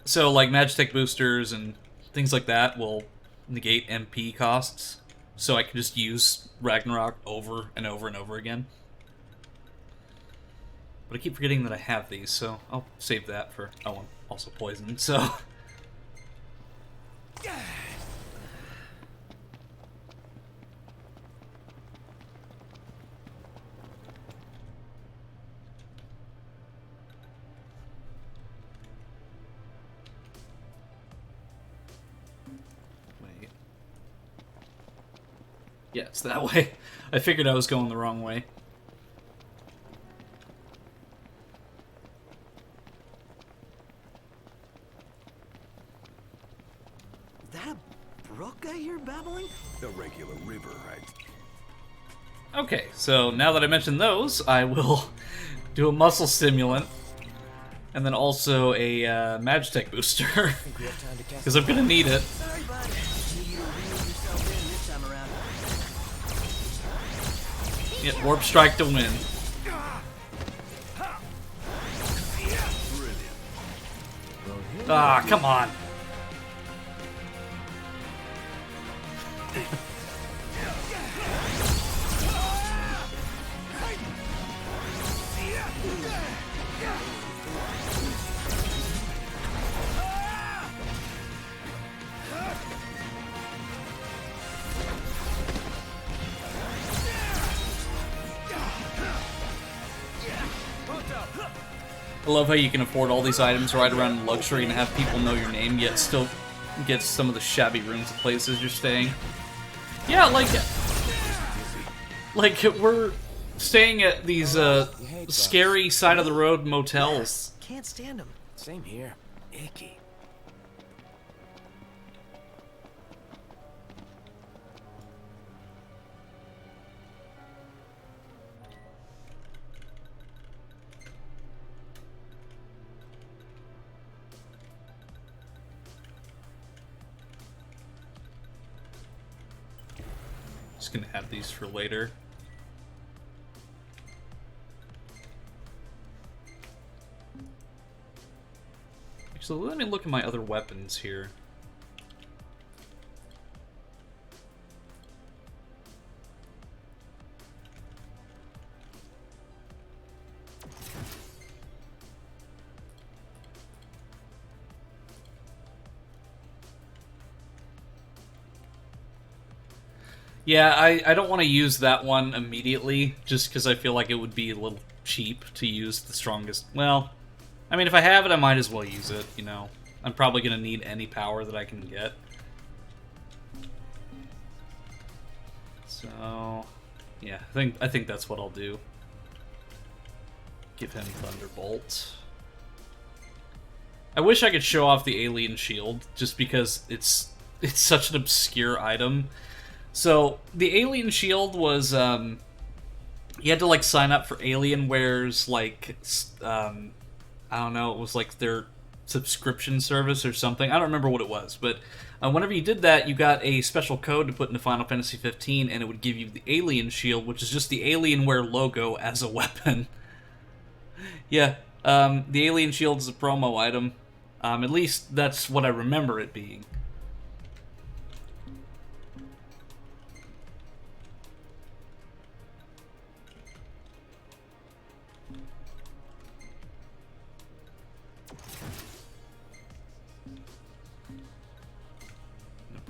[SPEAKER 1] So like Magitech boosters and things like that will negate MP costs. So I can just use Ragnarok over and over and over again. But I keep forgetting that I have these, so I'll save that for... Oh, I'm also poisoned, so... Wait. Yeah, it's that way. I figured I was going the wrong way.
[SPEAKER 7] That a brook I hear babbling?
[SPEAKER 2] A regular river, right?
[SPEAKER 1] Okay, so now that I mentioned those, I will do a muscle stimulant, and then also a Magitech booster, because I'm gonna need it.
[SPEAKER 7] Sorry, bud. Need you to reel yourself in this time around.
[SPEAKER 1] Yeah, Warp Strike to win. Ah, come on. I love how you can afford all these items right around luxury and have people know your name, yet still get some of the shabby rooms of places you're staying. Yeah, like we're staying at these scary side-of-the-road motels.
[SPEAKER 7] Can't stand them.
[SPEAKER 4] Same here. Icky.
[SPEAKER 1] Just gonna have these for later. So let me look at my other weapons here. Yeah, I don't want to use that one immediately, just because I feel like it would be a little cheap to use the strongest. Well, I mean, if I have it, I might as well use it, you know. I'm probably going to need any power that I can get. So, yeah, I think that's what I'll do. Give him Thunderbolt. I wish I could show off the alien shield, just because it's such an obscure item. So, the alien shield was, you had to, like, sign up for Alienware's, like, I don't know, it was, like, their subscription service or something. I don't remember what it was, but whenever you did that, you got a special code to put into Final Fantasy 15, and it would give you the alien shield, which is just the Alienware logo as a weapon. Yeah, the alien shield is a promo item. At least that's what I remember it being.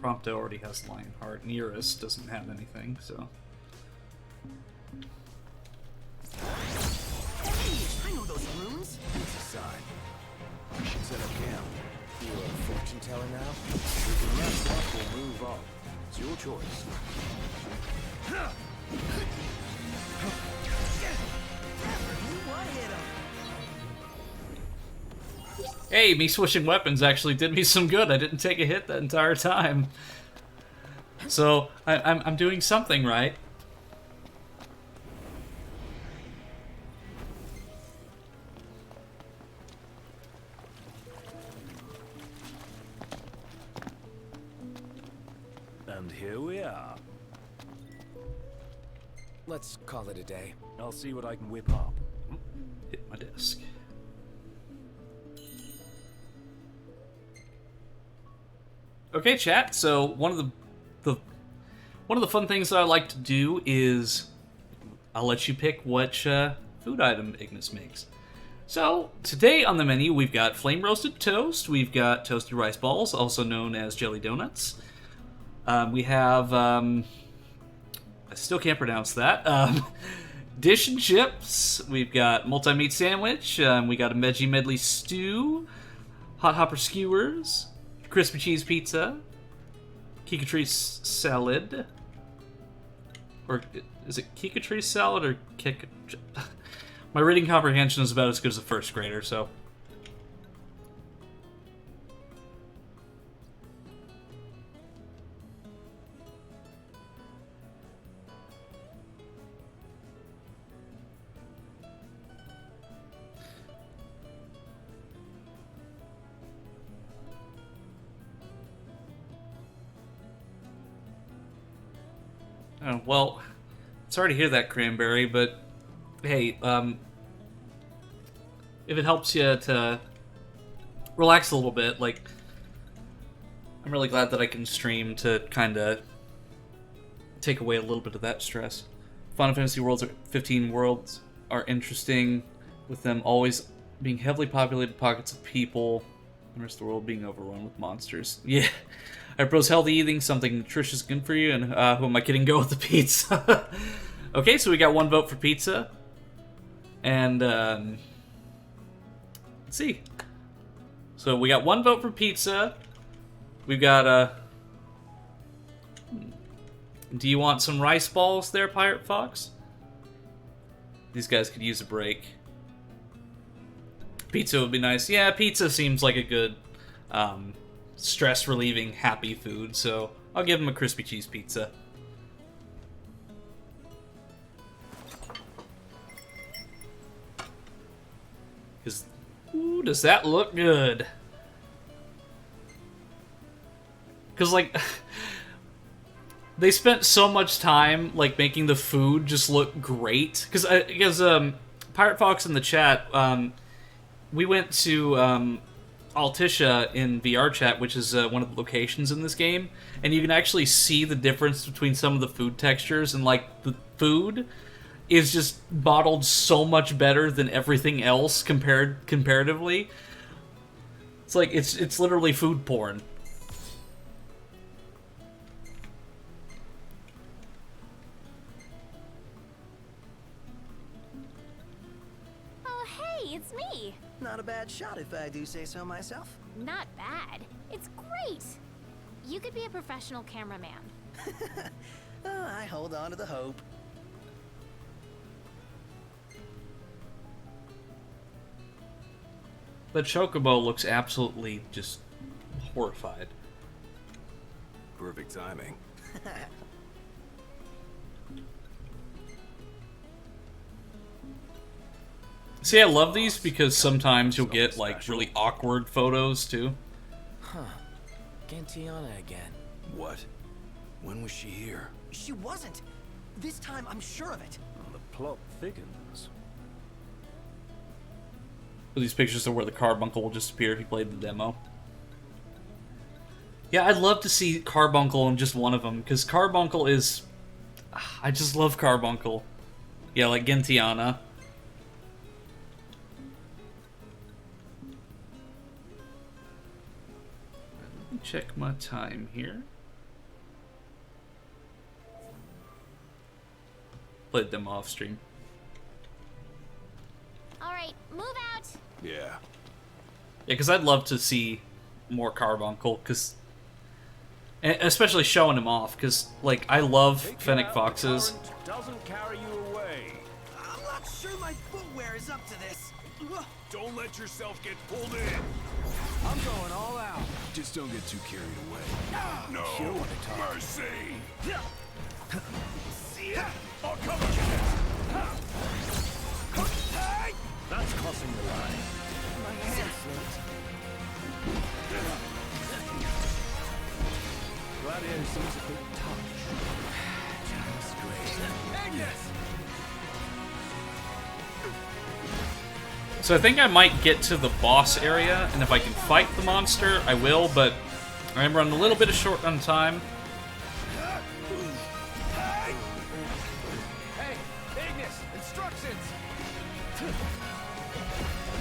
[SPEAKER 1] Prompto already has Lionheart. Nearest doesn't have anything, so.
[SPEAKER 7] Hey, I know those runes.
[SPEAKER 4] It's a sign. We should set up camp. You're a fortune teller now? We can rest up or move on. It's your choice.
[SPEAKER 1] Hey, me switching weapons actually did me some good. I didn't take a hit that entire time. So, I'm doing something right.
[SPEAKER 5] And here we are.
[SPEAKER 4] Let's call it a day.
[SPEAKER 5] I'll see what I can whip up.
[SPEAKER 1] Hit my desk. Okay, chat. So one of the fun things that I like to do is I'll let you pick which food item Ignis makes. So today on the menu we've got flame roasted toast, we've got toasted rice balls, also known as jelly donuts. We have I still can't pronounce that. Dish and chips. We've got multi-meat sandwich. We got a veggie medley stew, hot hopper skewers, crispy cheese pizza, Kikatree salad, or is it Kikatree salad or My reading comprehension is about as good as a first grader, so. Oh, well, sorry to hear that, Cranberry, but hey, if it helps you to relax a little bit, like, I'm really glad that I can stream to kind of take away a little bit of that stress. Final Fantasy 15 worlds are interesting, with them always being heavily populated pockets of people, and the rest of the world being overrun with monsters. Yeah. I propose healthy eating, something nutritious good for you, and who am I kidding? Go with the pizza. Okay, so we got one vote for pizza. And, let's see. So we got one vote for pizza. We've got, do you want some rice balls there, Pirate Fox? These guys could use a break. Pizza would be nice. Yeah, pizza seems like a good, stress-relieving, happy food, so I'll give him a crispy cheese pizza. Because, ooh, does that look good? Because, like, they spent so much time, like, making the food just look great. Because, Pirate Fox in the chat, we went to, Altisha in VR chat, which is one of the locations in this game, and you can actually see the difference between some of the food textures, and like the food is just bottled so much better than everything else comparatively. It's like it's literally food porn.
[SPEAKER 3] Oh, hey, it's me.
[SPEAKER 7] Not a bad shot if I do say so myself.
[SPEAKER 3] Not bad. It's great. You could be a professional cameraman.
[SPEAKER 7] Oh, I hold on to the hope.
[SPEAKER 1] The Chocobo looks absolutely just horrified.
[SPEAKER 2] Perfect timing.
[SPEAKER 1] See, I love these because sometimes you'll get like really awkward photos too.
[SPEAKER 4] Huh. Gentiana again.
[SPEAKER 2] What? When was she here?
[SPEAKER 7] She wasn't. This time, I'm sure of it.
[SPEAKER 5] The plot thickens.
[SPEAKER 1] These pictures are where the carbuncle will just appear if you played the demo. Yeah, I'd love to see Carbuncle in just one of them, because Carbuncle is... I just love Carbuncle. Yeah, like Gentiana. Let me check my time here. Played them off stream.
[SPEAKER 3] Alright, move out.
[SPEAKER 2] Yeah.
[SPEAKER 1] Yeah, because I'd love to see more Carbuncle, because... especially showing him off, because, like, I love Fennec Foxes.
[SPEAKER 5] Doesn't carry you away.
[SPEAKER 7] I'm not sure my footwear is up to this.
[SPEAKER 10] Don't let yourself get pulled in.
[SPEAKER 7] I'm going all out.
[SPEAKER 2] Just don't get too carried away.
[SPEAKER 10] No mercy.
[SPEAKER 7] See ya.
[SPEAKER 10] I'll come again.
[SPEAKER 5] That's crossing the line.
[SPEAKER 7] My hand slipped.
[SPEAKER 5] Gladio seems a bit touched.
[SPEAKER 7] Just great. Agnes!
[SPEAKER 1] So I think I might get to the boss area, and if I can fight the monster, I will, but I am running a little bit short on time.
[SPEAKER 7] Hey, Agnes, instructions!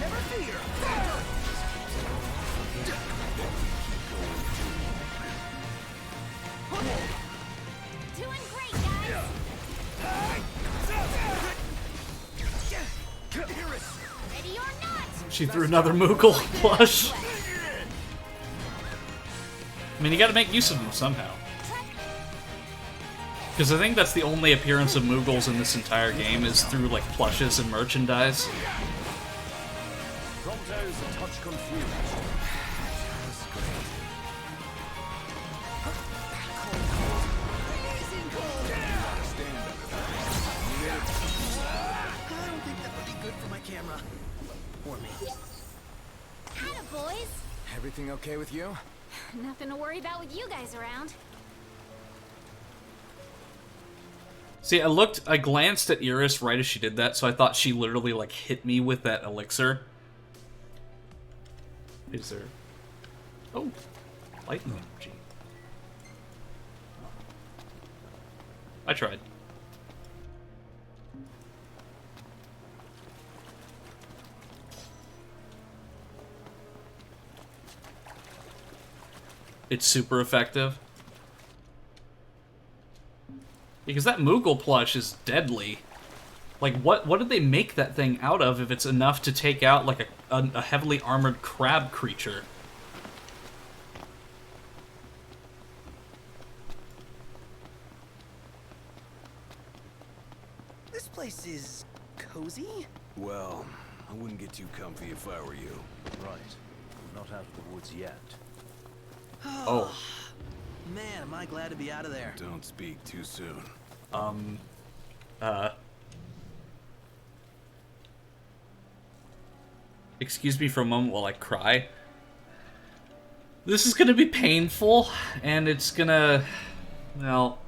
[SPEAKER 7] Never fear!
[SPEAKER 3] Doing great, guys. Ready or not.
[SPEAKER 1] She threw another Moogle plush. I mean, you gotta make use of them somehow. Because I think that's the only appearance of Moogles in this entire game is through, like, plushes and merchandise.
[SPEAKER 5] Prompto's a touch confused.
[SPEAKER 7] I don't think that would be good for my camera. Or me.
[SPEAKER 3] Atta boys.
[SPEAKER 4] Everything okay with you?
[SPEAKER 3] Nothing to worry about with you guys around.
[SPEAKER 1] See, I glanced at Iris right as she did that, so I thought she literally, like, hit me with that elixir. Is there... Oh, lightning energy. I tried. It's super effective. Because that Moogle plush is deadly. Like, what did they make that thing out of if it's enough to take out, like, a heavily armored crab creature?
[SPEAKER 7] This place is cozy?
[SPEAKER 2] Well, I wouldn't get too comfy if I were you.
[SPEAKER 5] Right. Not out of the woods yet.
[SPEAKER 1] Oh.
[SPEAKER 7] Man, am I glad to be out of there.
[SPEAKER 2] Don't speak too soon.
[SPEAKER 1] Excuse me for a moment while I cry. This is gonna be painful, and it's gonna... Well,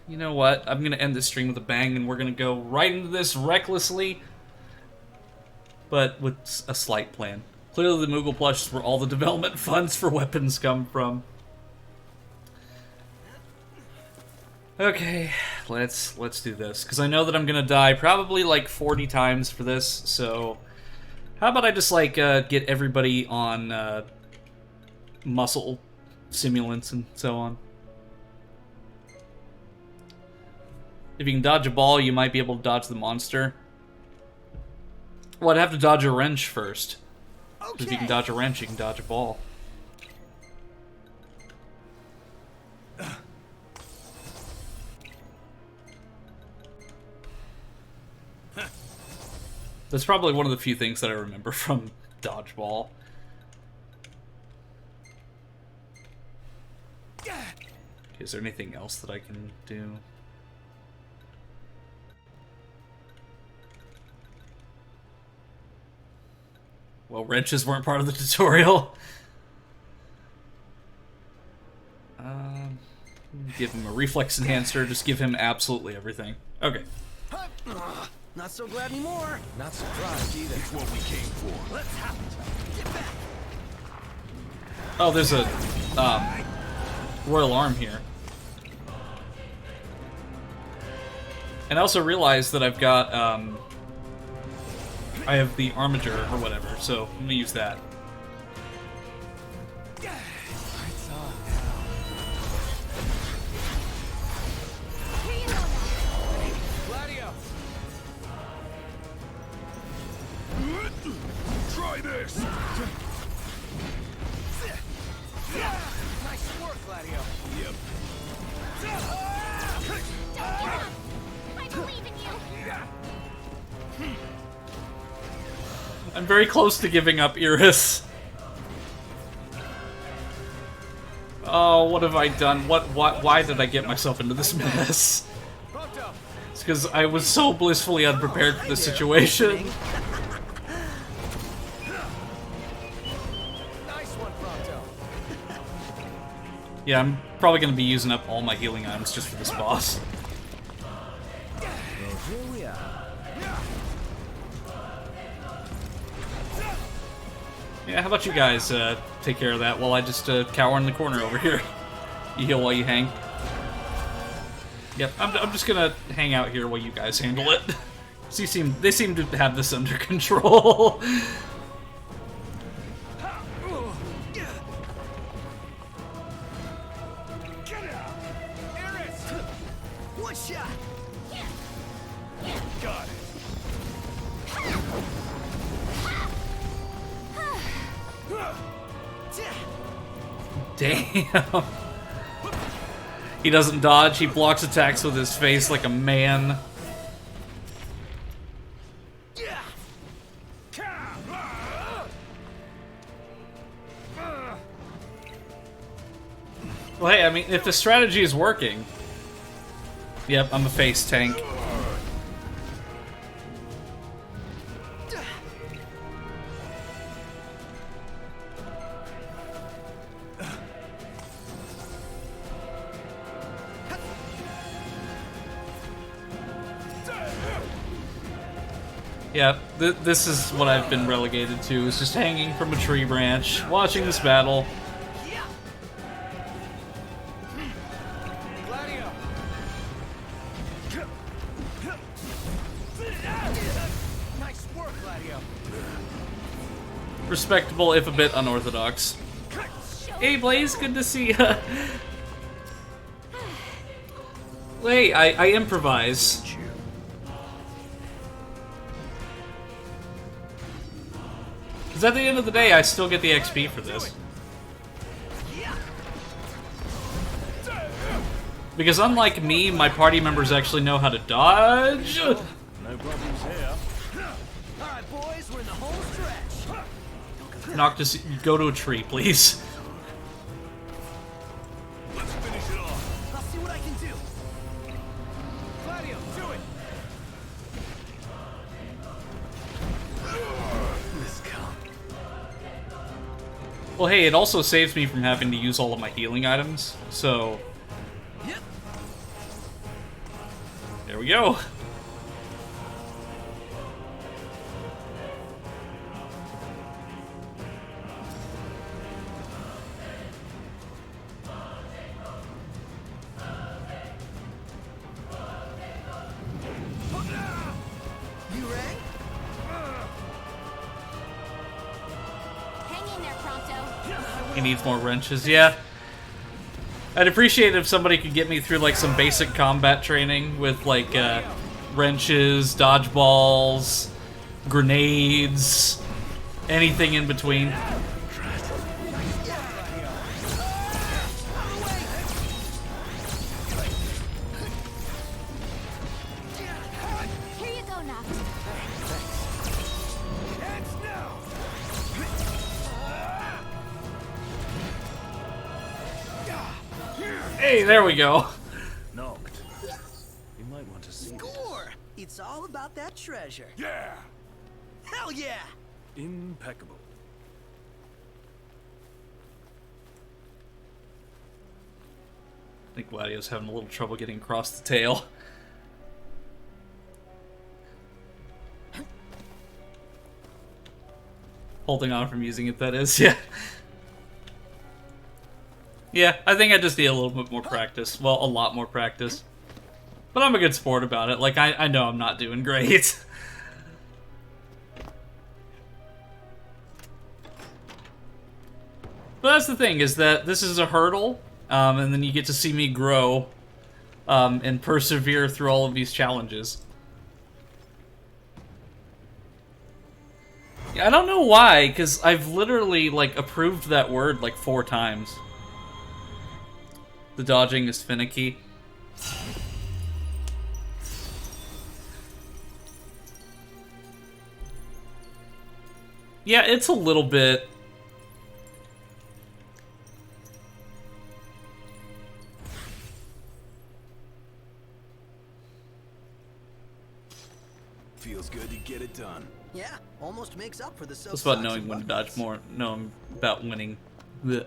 [SPEAKER 1] you know what? I'm gonna end this stream with a bang, and we're gonna go right into this recklessly, but with a slight plan. Clearly the Moogle plush is where all the development funds for weapons come from. Okay, let's do this. Because I know that I'm going to die probably like 40 times for this, so... How about I just, like, get everybody on, muscle simulants and so on. If you can dodge a ball, you might be able to dodge the monster. Well, I'd have to dodge a wrench first. Okay. If you can dodge a wrench, you can dodge a ball. That's probably one of the few things that I remember from Dodgeball. Is there anything else that I can do? Well, wrenches weren't part of the tutorial. Give him a reflex enhancer, just give him absolutely everything. Okay.
[SPEAKER 7] Not so glad anymore.
[SPEAKER 4] Not surprised either.
[SPEAKER 10] It's what we came for.
[SPEAKER 7] Let's have it. Get back.
[SPEAKER 1] Oh, there's a royal arm here. And I also realized that I've got I have the armature or whatever, so I'm gonna use that.
[SPEAKER 10] Try this!
[SPEAKER 7] Nice work, Gladio.
[SPEAKER 10] Yep.
[SPEAKER 3] Don't give up! I believe in you!
[SPEAKER 1] I'm very close to giving up, Iris. Oh, what have I done? Why did I get myself into this mess? It's because I was so blissfully unprepared for this situation. Yeah, I'm probably going to be using up all my healing items just for this boss.
[SPEAKER 7] Well, here we are.
[SPEAKER 1] Yeah, how about you guys take care of that while I just cower in the corner over here. You heal while you hang. Yep, I'm just gonna hang out here while you guys handle it. They seem to have this under control.
[SPEAKER 7] One shot.
[SPEAKER 10] Got it.
[SPEAKER 1] Damn. He doesn't dodge, he blocks attacks with his face like a man. Well, hey, I mean, if the strategy is working... Yep, I'm a face tank. Yeah, this is what I've been relegated to, is just hanging from a tree branch, watching this battle.
[SPEAKER 7] Nice work, Gladio.
[SPEAKER 1] Respectable, if a bit unorthodox. Hey Blaze, good to see ya. Hey, I improvise. Because at the end of the day, I still get the XP for this. Because unlike me, my party members actually know how to dodge.
[SPEAKER 5] No problems here.
[SPEAKER 7] Alright, boys, we're in the home stretch.
[SPEAKER 1] Noctis, go to a tree, please.
[SPEAKER 10] Let's finish it off.
[SPEAKER 7] I'll see what I can do. Gladio, do it.
[SPEAKER 1] Well, hey, it also saves me from having to use all of my healing items, so...
[SPEAKER 7] Yep.
[SPEAKER 1] There we go. He needs more wrenches, yeah. I'd appreciate it if somebody could get me through, like, some basic combat training with, like, wrenches, dodgeballs, grenades, anything in between. Hey, there we go.
[SPEAKER 5] Knocked. You might want to see
[SPEAKER 7] Score! It's all about that treasure.
[SPEAKER 10] Yeah!
[SPEAKER 7] Hell yeah!
[SPEAKER 5] Impeccable.
[SPEAKER 1] I think Gladio's having a little trouble getting across the tail. Holding on from using it, that is, yeah. Yeah, I think I just need a little bit more practice. Well, a lot more practice. But I'm a good sport about it. Like, I know I'm not doing great. But that's the thing, is that this is a hurdle, and then you get to see me grow and persevere through all of these challenges. Yeah, I don't know why, because I've literally, like, approved that word, like, 4 times. The dodging is finicky. Yeah, it's a little bit.
[SPEAKER 2] Feels good to get it done.
[SPEAKER 7] Yeah, almost makes up for the soap.
[SPEAKER 1] It's about knowing when to dodge more. Knowing about winning.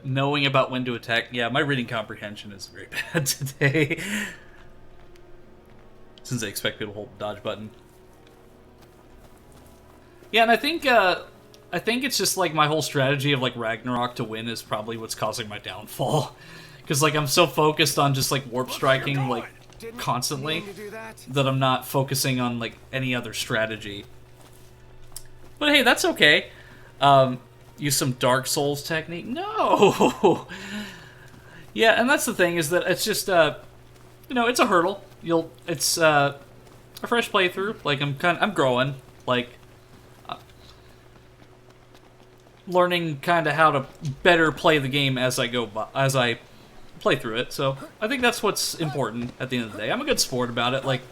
[SPEAKER 1] Knowing about when to attack. Yeah, my reading comprehension is very bad today. Since I expect people to hold the dodge button. Yeah, and I think it's just like my whole strategy of like Ragnarok to win is probably what's causing my downfall. Because like I'm so focused on just like warp striking like constantly that I'm not focusing on like any other strategy. But hey, that's okay. Use some Dark Souls technique. No. Yeah, and that's the thing is that it's just you know, it's a hurdle. It's a fresh playthrough. Like I'm growing. Like learning kind of how to better play the game as I go as I play through it. So I think that's what's important at the end of the day. I'm a good sport about it. Like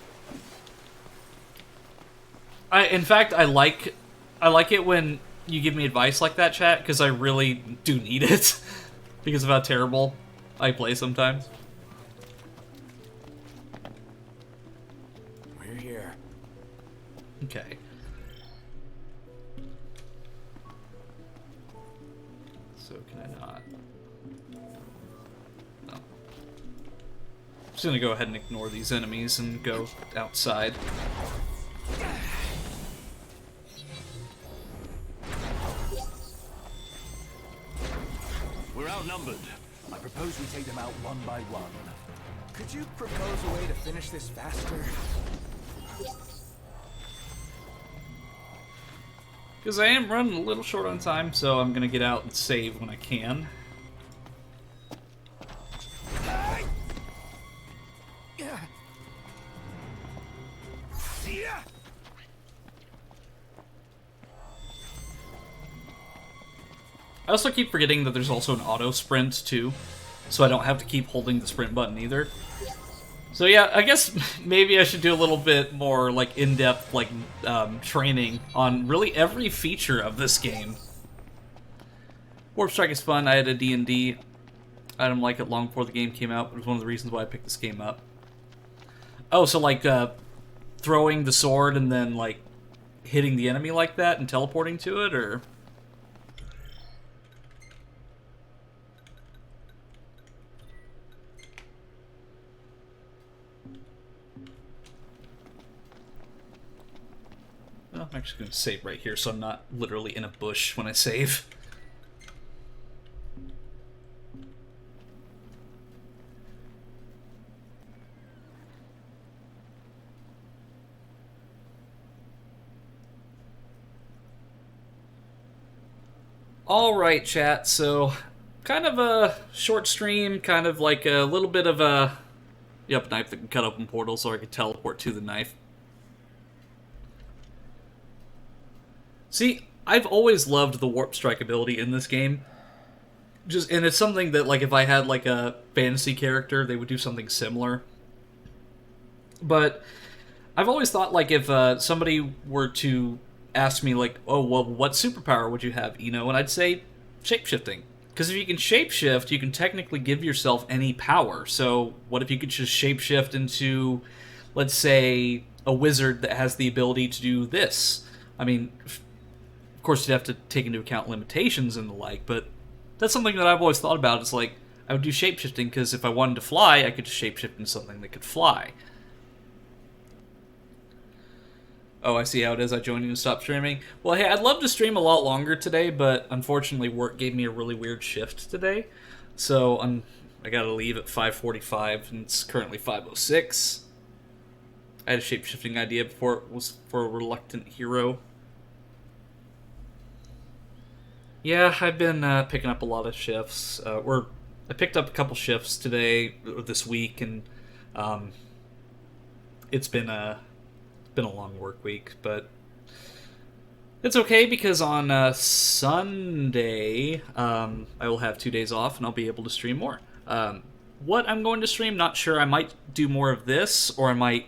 [SPEAKER 1] in fact I like it when you give me advice like that, chat, because I really do need it because of how terrible I play sometimes.
[SPEAKER 4] We're here.
[SPEAKER 1] Okay. So can I not? No. I'm just gonna go ahead and ignore these enemies and go outside.
[SPEAKER 5] We're outnumbered. I propose we take them out one by one.
[SPEAKER 4] Could you propose a way to finish this faster?
[SPEAKER 1] Because I am running a little short on time, so I'm gonna get out and save when I can. I also keep forgetting that there's also an auto sprint too, so I don't have to keep holding the sprint button either. So yeah, I guess maybe I should do a little bit more like in-depth like training on really every feature of this game. Warp Strike is fun. I had a D&D item like it long before the game came out, but it was one of the reasons why I picked this game up. Oh, so like throwing the sword and then like hitting the enemy like that and teleporting to it, or... Well, I'm actually going to save right here so I'm not literally in a bush when I save. Alright, chat, so kind of a short stream, kind of like a little bit of a... Yep, knife that can cut open portals so I can teleport to the knife. See, I've always loved the warp strike ability in this game. And it's something that, like, if I had, like, a fantasy character, they would do something similar. But I've always thought, like, if somebody were to ask me, like, oh, well, what superpower would you have, and I'd say shapeshifting. Because if you can shapeshift, you can technically give yourself any power. So what if you could just shapeshift into, let's say, a wizard that has the ability to do this? I mean, of course, you'd have to take into account limitations and the like, but that's something that I've always thought about. It's like, I would do shapeshifting because if I wanted to fly, I could just shapeshift into something that could fly. Oh, I see how it is. I joined you and stopped streaming. Well, hey, I'd love to stream a lot longer today, but unfortunately work gave me a really weird shift today. So I gotta leave at 5:45, and it's currently 5:06. I had a shapeshifting idea before it was for a reluctant hero. Yeah, I've been picking up a lot of shifts. I picked up a couple shifts today, this week, and it's been a long work week, but it's okay because on Sunday I will have 2 days off and I'll be able to stream more. What I'm going to stream, not sure. I might do more of this, or I might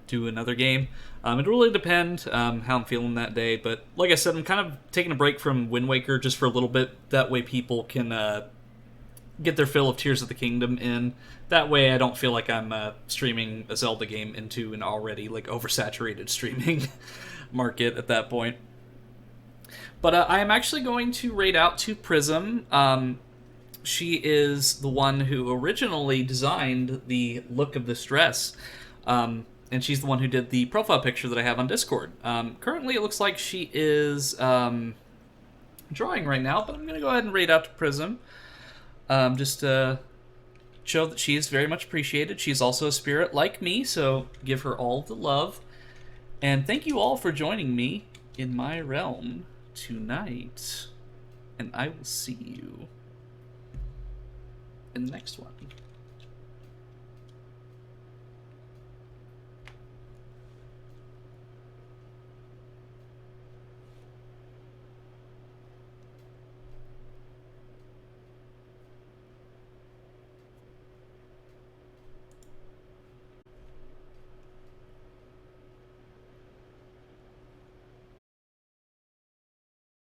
[SPEAKER 1] do another game. It really depends how I'm feeling that day, but like I said, I'm kind of taking a break from Wind Waker just for a little bit. That way people can get their fill of Tears of the Kingdom in. That way I don't feel like I'm streaming a Zelda game into an already like oversaturated streaming market at that point. But I am actually going to raid out to Prism. She is the one who originally designed the look of this dress. And she's the one who did the profile picture that I have on Discord. Currently, it looks like she is drawing right now, but I'm going to go ahead and raid out to Prism. Just to show that she is very much appreciated. She's also a spirit like me, so give her all the love. And thank you all for joining me in my realm tonight. And I will see you in the next one.